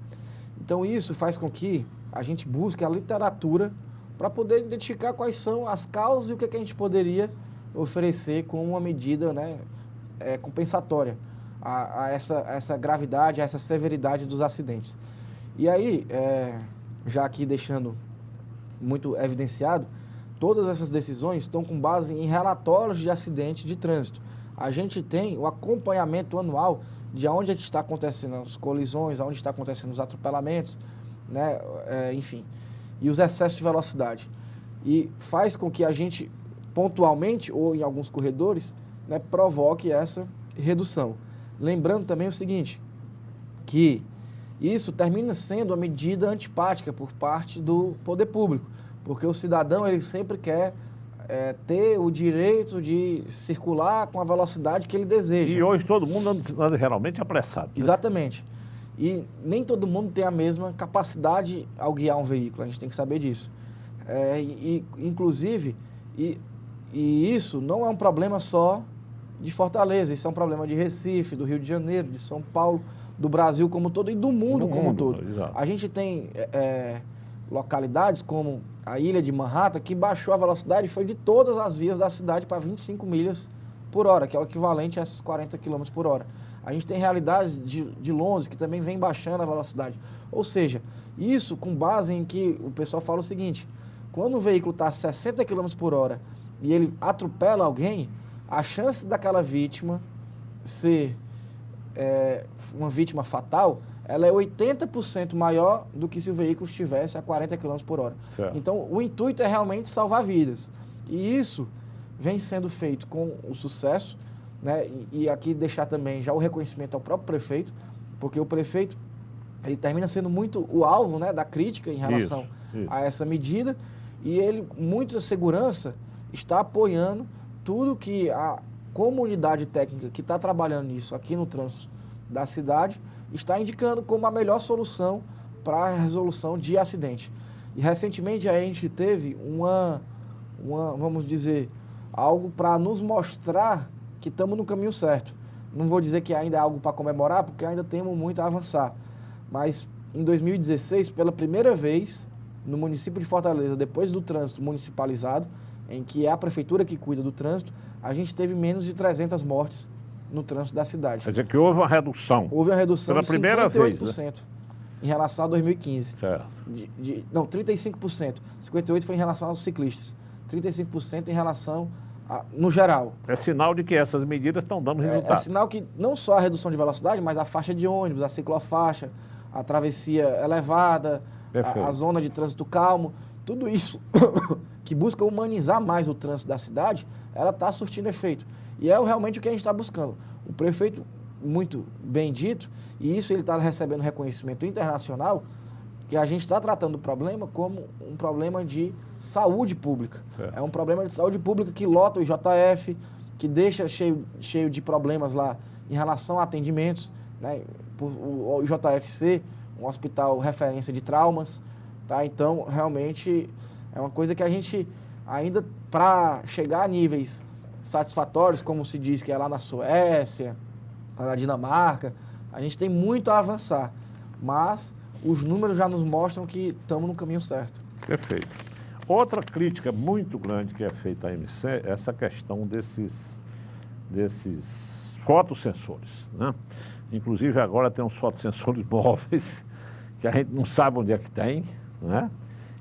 Então isso faz com que a gente busque a literatura para poder identificar quais são as causas e o que a gente poderia oferecer com uma medida, né, compensatória a essa gravidade, a essa severidade dos acidentes. E aí, já aqui deixando muito evidenciado, todas essas decisões estão com base em relatórios de acidentes de trânsito. A gente tem o acompanhamento anual de onde é que está acontecendo as colisões, onde está acontecendo os atropelamentos, né, enfim, e os excessos de velocidade. E faz com que a gente, pontualmente, ou em alguns corredores, né, provoque essa redução. Lembrando também o seguinte, que isso termina sendo uma medida antipática por parte do poder público, porque o cidadão ele sempre quer ter o direito de circular com a velocidade que ele deseja. E hoje todo mundo anda realmente apressado. Né? Exatamente. E nem todo mundo tem a mesma capacidade ao guiar um veículo, a gente tem que saber disso. Inclusive, isso não é um problema só de Fortaleza, isso é um problema de Recife, do Rio de Janeiro, de São Paulo, do Brasil como um todo e do mundo como um todo. Exato. A gente tem localidades como a ilha de Manhattan que baixou a velocidade e foi de todas as vias da cidade para 25 milhas por hora, que é o equivalente a essas 40 km por hora. A gente tem realidades de Londres que também vem baixando a velocidade. Ou seja, isso com base em que o pessoal fala o seguinte, quando o veículo está a 60 km por hora e ele atropela alguém, a chance daquela vítima ser uma vítima fatal, ela é 80% maior do que se o veículo estivesse a 40 km por hora. Certo. Então, o intuito é realmente salvar vidas. E isso vem sendo feito com o sucesso, né? E aqui deixar também já o reconhecimento ao próprio prefeito, porque o prefeito ele termina sendo muito o alvo, né, da crítica em relação isso. a essa medida, e ele, muita segurança, está apoiando tudo que a comunidade técnica que está trabalhando nisso aqui no trânsito da cidade, está indicando como a melhor solução para a resolução de acidente. E recentemente a gente teve vamos dizer, algo para nos mostrar que estamos no caminho certo. Não vou dizer que ainda é algo para comemorar, porque ainda temos muito a avançar. Mas em 2016, pela primeira vez, no município de Fortaleza, depois do trânsito municipalizado, em que é a prefeitura que cuida do trânsito, a gente teve menos de 300 mortes no trânsito da cidade. Quer dizer que houve uma redução. Houve uma redução pela de 58% primeira vez, né? Em relação a 2015. Certo. Não, 35%. 58% foi em relação aos ciclistas. 35% em relação no geral. É sinal de que essas medidas estão dando É resultado. sinal que não só a redução de velocidade, mas a faixa de ônibus, a ciclofaixa, a travessia elevada, a zona de trânsito calmo, tudo isso que busca humanizar mais o trânsito da cidade, ela está surtindo efeito. E é realmente o que a gente está buscando. O prefeito, muito bem dito, e isso ele está recebendo reconhecimento internacional, que a gente está tratando o problema como um problema de saúde pública. Certo. É um problema de saúde pública que lota o IJF, que deixa cheio de problemas lá em relação a atendimentos, né? O IJFC, um hospital referência de traumas, tá? Então, realmente, é uma coisa que a gente ainda, para chegar a níveis satisfatórios, como se diz que é lá na Suécia, lá na Dinamarca, a gente tem muito a avançar, mas os números já nos mostram que estamos no caminho certo. Perfeito. Outra crítica muito grande que é feita à MC é essa questão desses fotossensores, né? Inclusive agora tem uns fotossensores móveis que a gente não sabe onde é que tem, né?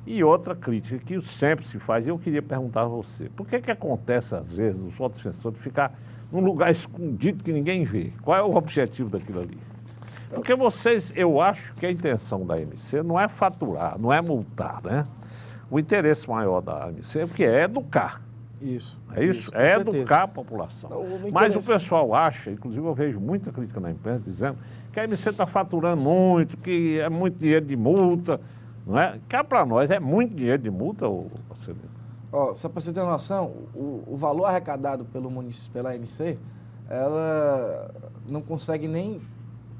E outra crítica que sempre se faz, e eu queria perguntar a você, por que acontece às vezes os fotossensores ficar num lugar escondido que ninguém vê? Qual é o objetivo daquilo ali? Porque eu acho que a intenção da MC não é faturar, não é multar, né? O interesse maior da MC é educar. Isso. É isso? Com É certeza. educar a população. Mas o pessoal acha, inclusive eu vejo muita crítica na imprensa dizendo que a MC está faturando muito, que é muito dinheiro de multa, não é? Cá para nós é muito dinheiro de multa, Marcelino. Só para você ter uma noção, o valor arrecadado pela MC, ela não consegue nem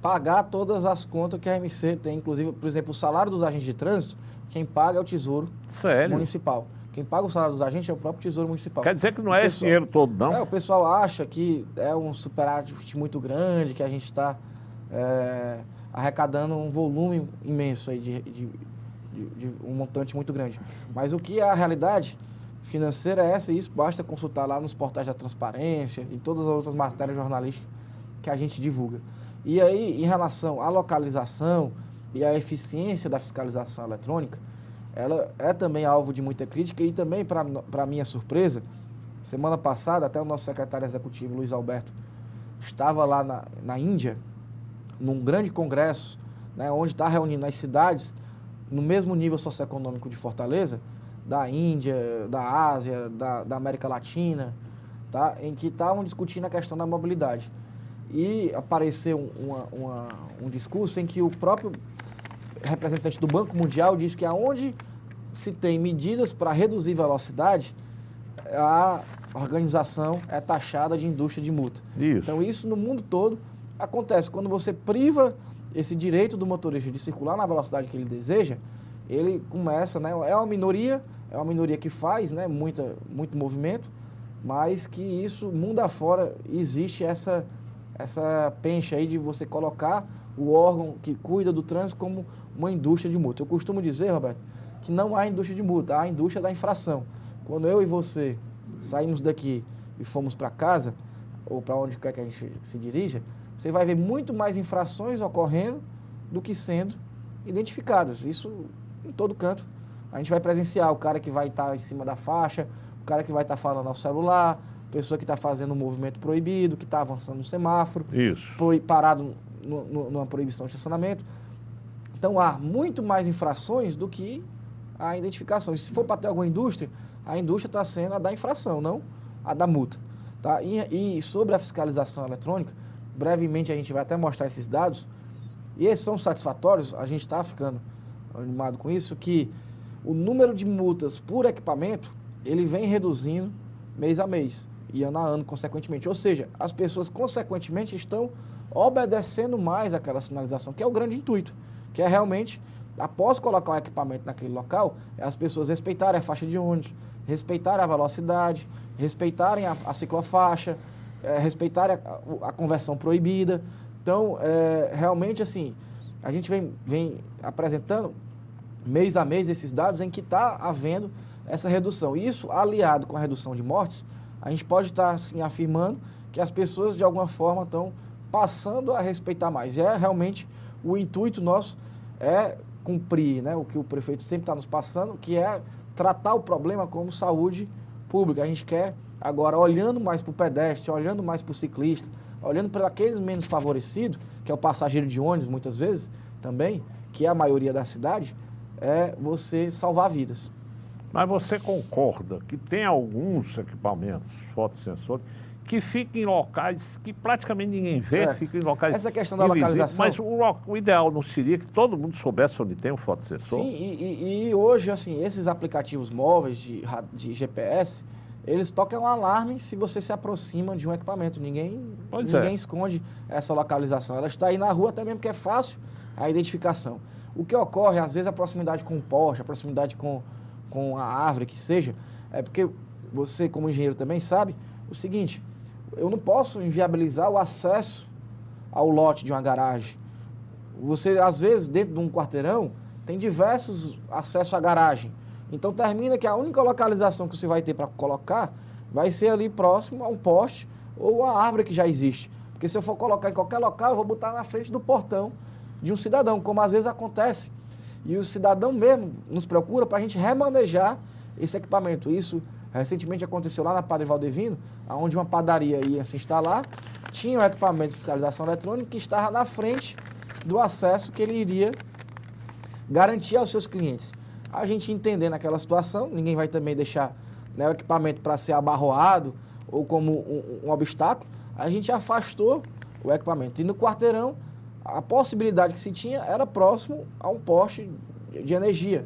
pagar todas as contas que a MC tem. Inclusive, por exemplo, o salário dos agentes de trânsito, quem paga é o Tesouro Municipal. Quem paga o salário dos agentes é o próprio Tesouro Municipal. Quer dizer que não é esse dinheiro todo, não? O pessoal acha que é um superávit muito grande, que a gente está arrecadando um volume imenso aí de um montante muito grande. Mas o que é a realidade financeira é essa, e isso basta consultar lá nos portais da transparência e todas as outras matérias jornalísticas que a gente divulga. E aí, em relação à localização e à eficiência da fiscalização eletrônica, ela é também alvo de muita crítica e também, para minha surpresa, semana passada, até o nosso secretário executivo, Luiz Alberto, estava lá na Índia, num grande congresso, né, onde está reunindo as cidades no mesmo nível socioeconômico de Fortaleza, da Índia, da Ásia, da América Latina, tá, em que estavam discutindo a questão da mobilidade. E apareceu um discurso em que o próprio representante do Banco Mundial diz que aonde se tem medidas para reduzir velocidade, a organização é taxada de indústria de multa. Isso. Então isso no mundo todo acontece. Quando você priva esse direito do motorista de circular na velocidade que ele deseja, ele começa, né, é uma minoria que faz, né, muito movimento, mas que isso, mundo afora, existe essa pencha aí de você colocar o órgão que cuida do trânsito como uma indústria de multa. Eu costumo dizer, Roberto, que não há indústria de multa, há a indústria da infração. Quando eu e você saímos daqui e fomos para casa, ou para onde quer que a gente se dirija, você vai ver muito mais infrações ocorrendo do que sendo identificadas. Isso em todo canto. A gente vai presenciar o cara que vai estar em cima da faixa, o cara que vai estar falando ao celular, pessoa que está fazendo um movimento proibido, que está avançando no semáforo, parado numa proibição de estacionamento. Então, há muito mais infrações do que a identificação. E se for para ter alguma indústria, a indústria está sendo a da infração, não a da multa. Tá? E sobre a fiscalização eletrônica, brevemente a gente vai até mostrar esses dados, e esses são satisfatórios, a gente está ficando animado com isso, que o número de multas por equipamento, ele vem reduzindo mês a mês e ano a ano, consequentemente. Ou seja, as pessoas, consequentemente, estão obedecendo mais aquela sinalização, que é o grande intuito, que é realmente, após colocar um equipamento naquele local, as pessoas respeitarem a faixa de ônibus, respeitarem a velocidade, respeitarem a ciclofaixa, respeitarem a conversão proibida. Então, realmente, assim, a gente vem apresentando mês a mês esses dados em que está havendo essa redução. Isso, aliado com a redução de mortes, a gente pode estar, assim, afirmando que as pessoas, de alguma forma, estão passando a respeitar mais. E realmente o intuito nosso é cumprir, né, o que o prefeito sempre está nos passando, que é tratar o problema como saúde pública. A gente quer, agora, olhando mais para o pedestre, olhando mais para o ciclista, olhando para aqueles menos favorecidos, que é o passageiro de ônibus, muitas vezes, também, que é a maioria da cidade, é você salvar vidas. Mas você concorda que tem alguns equipamentos fotossensores que ficam em locais que praticamente ninguém vê, ficam em locais essa questão da invisíveis, localização... mas o ideal não seria que todo mundo soubesse onde tem o fotossensor? Sim, e hoje, assim, esses aplicativos móveis de GPS, eles tocam um alarme se você se aproxima de um equipamento. Ninguém esconde essa localização. Ela está aí na rua, até mesmo que é fácil a identificação. O que ocorre, às vezes, a proximidade com o poste, a proximidade com a árvore que seja, é porque você, como engenheiro, também sabe o seguinte: eu não posso inviabilizar o acesso ao lote de uma garagem. Você, às vezes, dentro de um quarteirão, tem diversos acessos à garagem. Então, termina que a única localização que você vai ter para colocar vai ser ali próximo a um poste ou a árvore que já existe. Porque se eu for colocar em qualquer local, eu vou botar na frente do portão de um cidadão, como às vezes acontece. E o cidadão mesmo nos procura para a gente remanejar esse equipamento. Isso recentemente aconteceu lá na Padre Valdevino, onde uma padaria ia se instalar, tinha um equipamento de fiscalização eletrônica que estava na frente do acesso que ele iria garantir aos seus clientes. A gente entendendo aquela situação, ninguém vai também deixar, né, o equipamento para ser abarroado ou como um obstáculo, a gente afastou o equipamento. E no quarteirão, a possibilidade que se tinha era próximo a um poste de energia.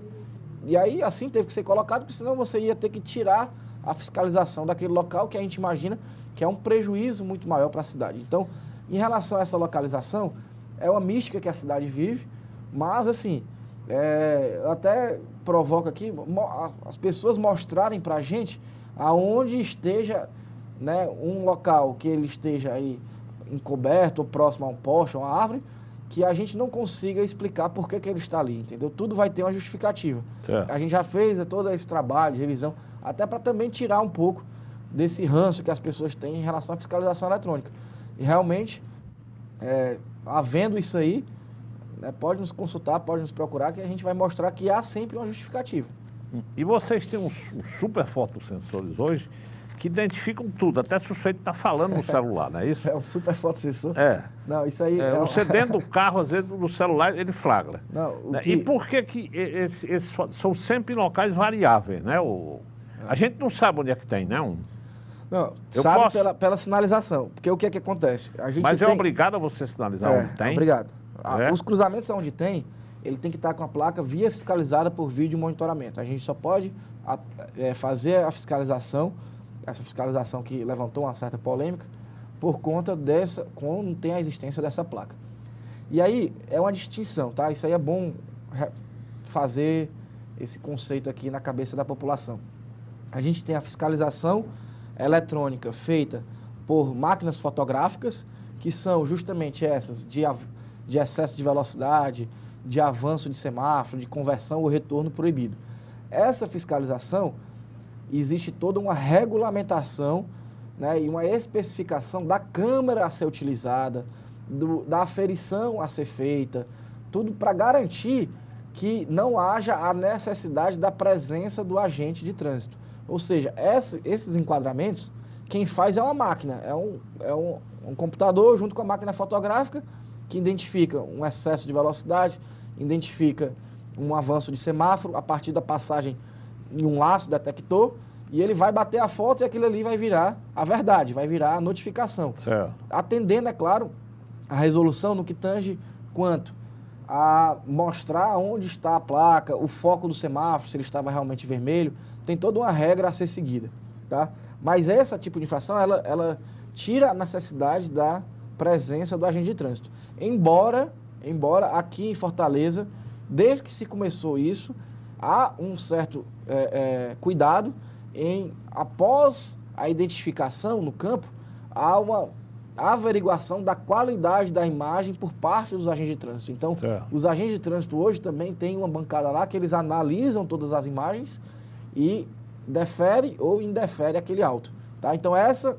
E aí, assim, teve que ser colocado, porque senão você ia ter que tirar a fiscalização daquele local, que a gente imagina que é um prejuízo muito maior para a cidade. Então, em relação a essa localização, é uma mística que a cidade vive, mas, assim, até provoca aqui as pessoas mostrarem para a gente aonde esteja, né, um local que ele esteja aí encoberto ou próximo a um poste, a uma árvore, que a gente não consiga explicar por que ele está ali, entendeu? Tudo vai ter uma justificativa. Certo. A gente já fez todo esse trabalho de revisão, até para também tirar um pouco desse ranço que as pessoas têm em relação à fiscalização eletrônica. E realmente, havendo isso aí, né, pode nos consultar, pode nos procurar, que a gente vai mostrar que há sempre uma justificativa. E vocês têm uns super fotossensores hoje que identificam tudo, até se o sujeito está falando no celular, não é isso? É um super fotossensor? Não, isso aí... Você dentro do carro, às vezes, no celular, ele flagra. Não, E por que esses são sempre em locais variáveis, né? A gente não sabe onde é que tem, né? Não, sabe pela sinalização, porque o que é que acontece? Mas é obrigado a você sinalizar onde tem? Obrigado. Os cruzamentos onde tem, ele tem que estar com a placa via fiscalizada por vídeo monitoramento. A gente só pode fazer a fiscalização, essa fiscalização que levantou uma certa polêmica, por conta quando tem a existência dessa placa. E aí, é uma distinção, tá? Isso aí é bom fazer esse conceito aqui na cabeça da população. A gente tem a fiscalização eletrônica feita por máquinas fotográficas, que são justamente essas de excesso de velocidade, de avanço de semáforo, de conversão ou retorno proibido. Essa fiscalização, existe toda uma regulamentação, né, e uma especificação da câmera a ser utilizada, da aferição a ser feita, tudo para garantir que não haja a necessidade da presença do agente de trânsito. Ou seja, esses enquadramentos, quem faz é uma máquina, é um computador junto com a máquina fotográfica que identifica um excesso de velocidade, identifica um avanço de semáforo a partir da passagem em um laço detector, e ele vai bater a foto e aquilo ali vai virar a verdade, vai virar a notificação. Certo. Atendendo, é claro, a resolução no que tange quanto a mostrar onde está a placa, o foco do semáforo, se ele estava realmente vermelho, tem toda uma regra a ser seguida, tá? Mas esse tipo de infração, ela tira a necessidade da presença do agente de trânsito. Embora aqui em Fortaleza, desde que se começou isso, há um certo cuidado em, após a identificação no campo, há uma averiguação da qualidade da imagem por parte dos agentes de trânsito. Então, os agentes de trânsito hoje também têm uma bancada lá que eles analisam todas as imagens e defere ou indefere aquele auto. Tá? Então, essa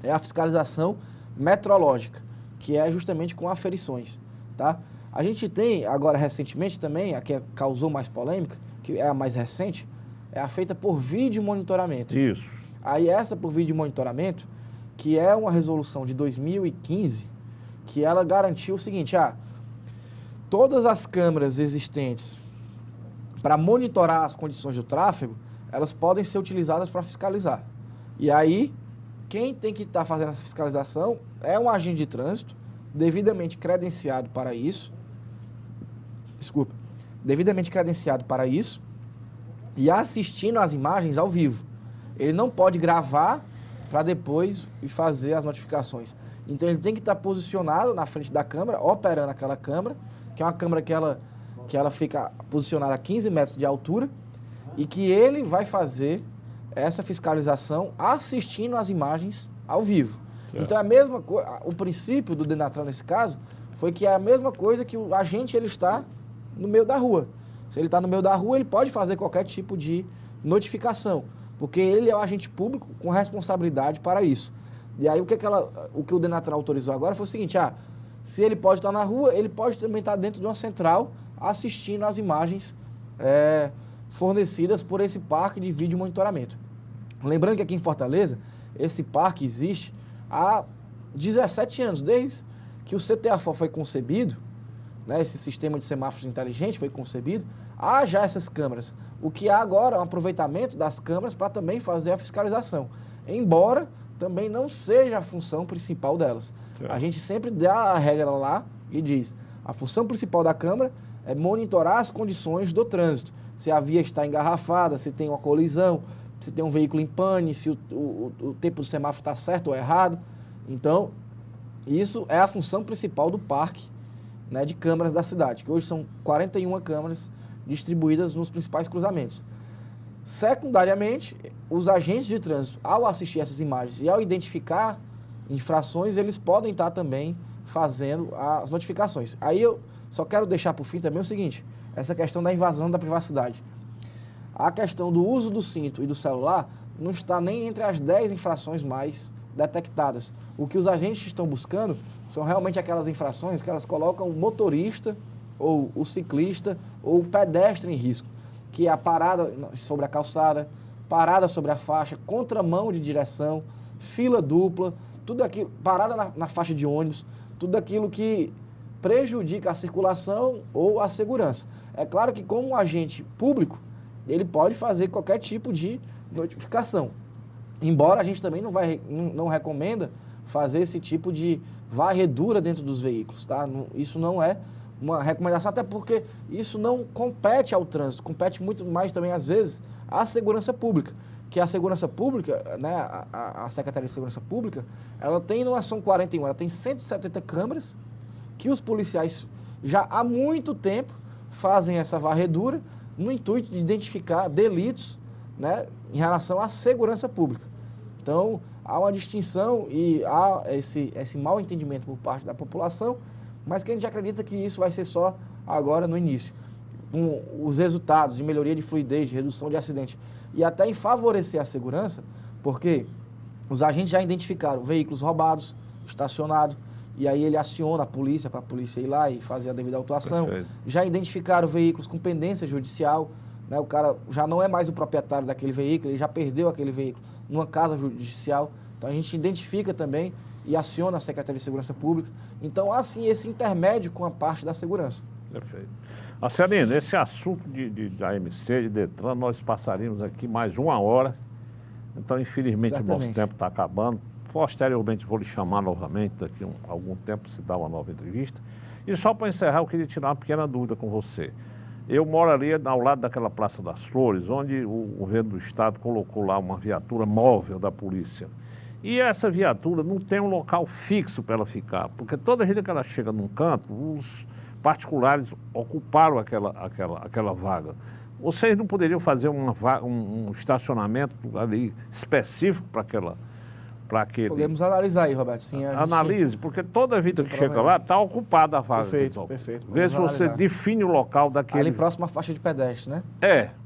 é a fiscalização metrológica, que é justamente com aferições. Tá? A gente tem, agora recentemente também, a que causou mais polêmica, que é a mais recente, é a feita por vídeo monitoramento. Isso. Aí essa por vídeo monitoramento, que é uma resolução de 2015, que ela garantiu o seguinte, todas as câmeras existentes para monitorar as condições do tráfego, elas podem ser utilizadas para fiscalizar. E aí, quem tem que estar fazendo essa fiscalização é um agente de trânsito, devidamente credenciado para isso, devidamente credenciado para isso, e assistindo as imagens ao vivo. Ele não pode gravar para depois e fazer as notificações. Então ele tem que estar posicionado na frente da câmera, operando aquela câmera, que é uma câmera que ela fica posicionada a 15 metros de altura, e que ele vai fazer essa fiscalização assistindo as imagens ao vivo. Certo. Então é a mesma coisa, o princípio do Denatran nesse caso foi que é a mesma coisa que o agente ele está no meio da rua. Se ele está no meio da rua, ele pode fazer qualquer tipo de notificação, porque ele é o agente público com responsabilidade para isso. E aí o que o Denatran autorizou agora foi o seguinte, se ele pode estar na rua, ele pode também estar dentro de uma central assistindo as imagens fornecidas por esse parque de vídeo monitoramento. Lembrando que aqui em Fortaleza, esse parque existe há 17 anos, desde que o CTAFO foi concebido, né, esse sistema de semáforos inteligente foi concebido, há já essas câmeras. O que há agora é um aproveitamento das câmeras para também fazer a fiscalização, embora também não seja a função principal delas. Certo. A gente sempre dá a regra lá e diz, a função principal da câmera é monitorar as condições do trânsito, se a via está engarrafada, se tem uma colisão, se tem um veículo em pane, se o tempo do semáforo está certo ou errado. Então, isso é a função principal do parque, né, de câmeras da cidade, que hoje são 41 câmeras distribuídas nos principais cruzamentos. Secundariamente, os agentes de trânsito, ao assistir essas imagens e ao identificar infrações, eles podem estar também fazendo as notificações. Aí eu só quero deixar por fim também o seguinte, essa questão da invasão da privacidade. A questão do uso do cinto e do celular não está nem entre as 10 infrações mais detectadas. O que os agentes estão buscando são realmente aquelas infrações que elas colocam o motorista, ou o ciclista, ou o pedestre em risco, que é a parada sobre a calçada, parada sobre a faixa, contramão de direção, fila dupla, tudo aquilo, parada na faixa de ônibus, tudo aquilo que prejudica a circulação ou a segurança. É claro que como um agente público, ele pode fazer qualquer tipo de notificação. Embora a gente também não recomenda fazer esse tipo de varredura dentro dos veículos, tá? Isso não é uma recomendação, até porque isso não compete ao trânsito, compete muito mais também, às vezes, à segurança pública. Que a segurança pública, né, a Secretaria de Segurança Pública, ela tem, não são 41, ela tem 170 câmeras que os policiais já há muito tempo fazem essa varredura no intuito de identificar delitos, né, em relação à segurança pública. Então, há uma distinção e há esse mal entendimento por parte da população, mas que a gente acredita que isso vai ser só agora no início. Com os resultados de melhoria de fluidez, de redução de acidentes e até em favorecer a segurança, porque os agentes já identificaram veículos roubados, estacionados, e aí ele aciona a polícia para a polícia ir lá e fazer a devida autuação. Perfeito. Já identificaram veículos com pendência judicial, né? O cara já não é mais o proprietário daquele veículo, ele já perdeu aquele veículo numa casa judicial. Então a gente identifica também e aciona a Secretaria de Segurança Pública. Então há sim esse intermédio com a parte da segurança. Perfeito. Marcelino, esse assunto da AMC, de Detran, nós passaríamos aqui mais 1 hora. Então, infelizmente, certamente, o nosso tempo está acabando. Posteriormente, vou lhe chamar novamente, daqui a algum tempo, se dá uma nova entrevista. E só para encerrar, eu queria tirar uma pequena dúvida com você. Eu moro ali ao lado daquela Praça das Flores, onde o governo do estado colocou lá uma viatura móvel da polícia. E essa viatura não tem um local fixo para ela ficar, porque toda vez que ela chega num canto, os particulares ocuparam aquela vaga. Vocês não poderiam fazer um estacionamento ali específico para aquele... Podemos analisar aí, Roberto. Sim, a gente- Analise, porque toda vida que Tem chega problema. lá está ocupada a vaga. Perfeito, pessoal. perfeito. Vê se Vamos você analisar. define o local daquele... Ali próximo à faixa de pedestre, né?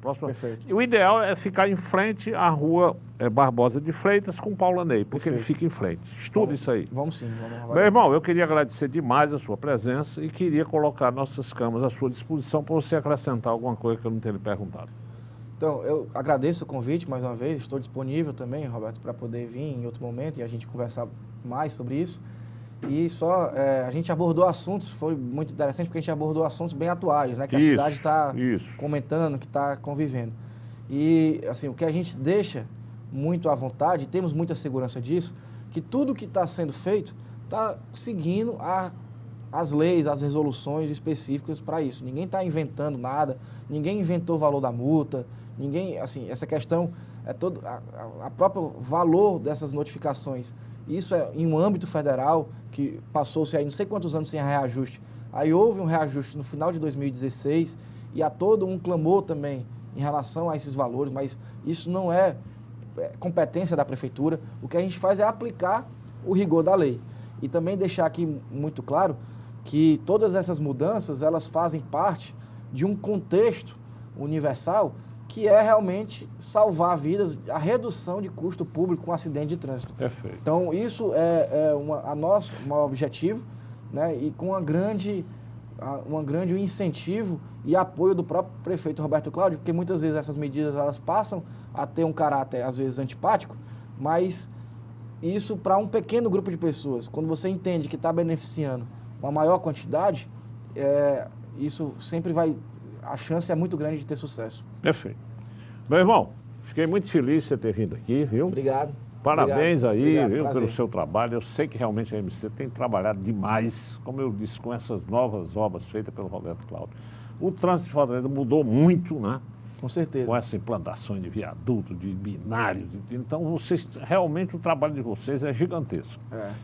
Próximo. Perfeito. E o ideal é ficar em frente à rua Barbosa de Freitas com Paula Ney, porque ele Perfeito. fica em frente. Estuda isso aí. Vamos sim, vamos Meu irmão, eu queria agradecer demais a sua presença e queria colocar nossas câmeras à sua disposição para você acrescentar alguma coisa que eu não tenha lhe perguntado. Então, eu agradeço o convite mais uma vez, estou disponível também, Roberto, para poder vir em outro momento e a gente conversar mais sobre isso. E só, a gente abordou assuntos, foi muito interessante porque a gente abordou assuntos bem atuais, né? Que a Isso, cidade está isso. comentando, que está convivendo. E, assim, o que a gente deixa muito à vontade, temos muita segurança disso, que tudo que está sendo feito está seguindo as leis, as resoluções específicas para isso. Ninguém está inventando nada, ninguém inventou o valor da multa, ninguém, assim, essa questão é todo a próprio valor dessas notificações. Isso é em um âmbito federal que passou-se aí não sei quantos anos sem reajuste. Aí houve um reajuste no final de 2016 e há todo um clamor também em relação a esses valores, mas isso não é competência da prefeitura. O que a gente faz é aplicar o rigor da lei. E também deixar aqui muito claro que todas essas mudanças, elas fazem parte de um contexto universal que é realmente salvar vidas, a redução de custo público com acidente de trânsito. Perfeito. Então, isso é a nosso maior objetivo, né? E com um grande incentivo e apoio do próprio prefeito Roberto Cláudio, porque muitas vezes essas medidas elas passam a ter um caráter, às vezes, antipático, mas isso para um pequeno grupo de pessoas. Quando você entende que está beneficiando uma maior quantidade, isso sempre vai... A chance é muito grande de ter sucesso. Perfeito. Meu irmão, fiquei muito feliz de você ter vindo aqui, viu? Obrigado. Parabéns aí, Obrigado, viu, prazer. pelo seu trabalho. Eu sei que realmente a MC tem trabalhado demais, como eu disse, com essas novas obras feitas pelo Roberto Cláudio. O trânsito de Fortaleza mudou muito, né? Com certeza. Com essa implantação de viaduto, de binários. Então, vocês, realmente o trabalho de vocês é gigantesco.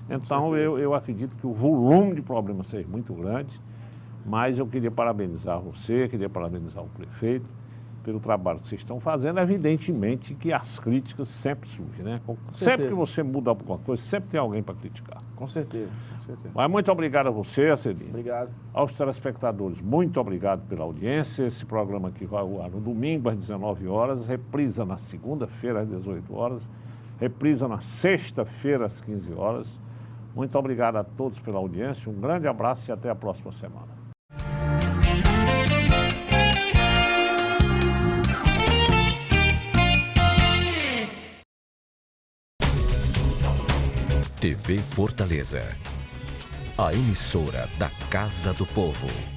Então, eu acredito que o volume de problemas seja muito grande, mas eu queria parabenizar você, queria parabenizar o prefeito pelo trabalho que vocês estão fazendo. Evidentemente que as críticas sempre surgem, né? Sempre que você muda alguma coisa, sempre tem alguém para criticar. Com certeza, com certeza. Mas muito obrigado a você, Celino. Obrigado. Aos telespectadores, muito obrigado pela audiência. Esse programa aqui vai ao ar no domingo às 19 horas, reprisa na segunda-feira às 18 horas, reprisa na sexta-feira às 15 horas. Muito obrigado a todos pela audiência, um grande abraço e até a próxima semana. TV Fortaleza, a emissora da Casa do Povo.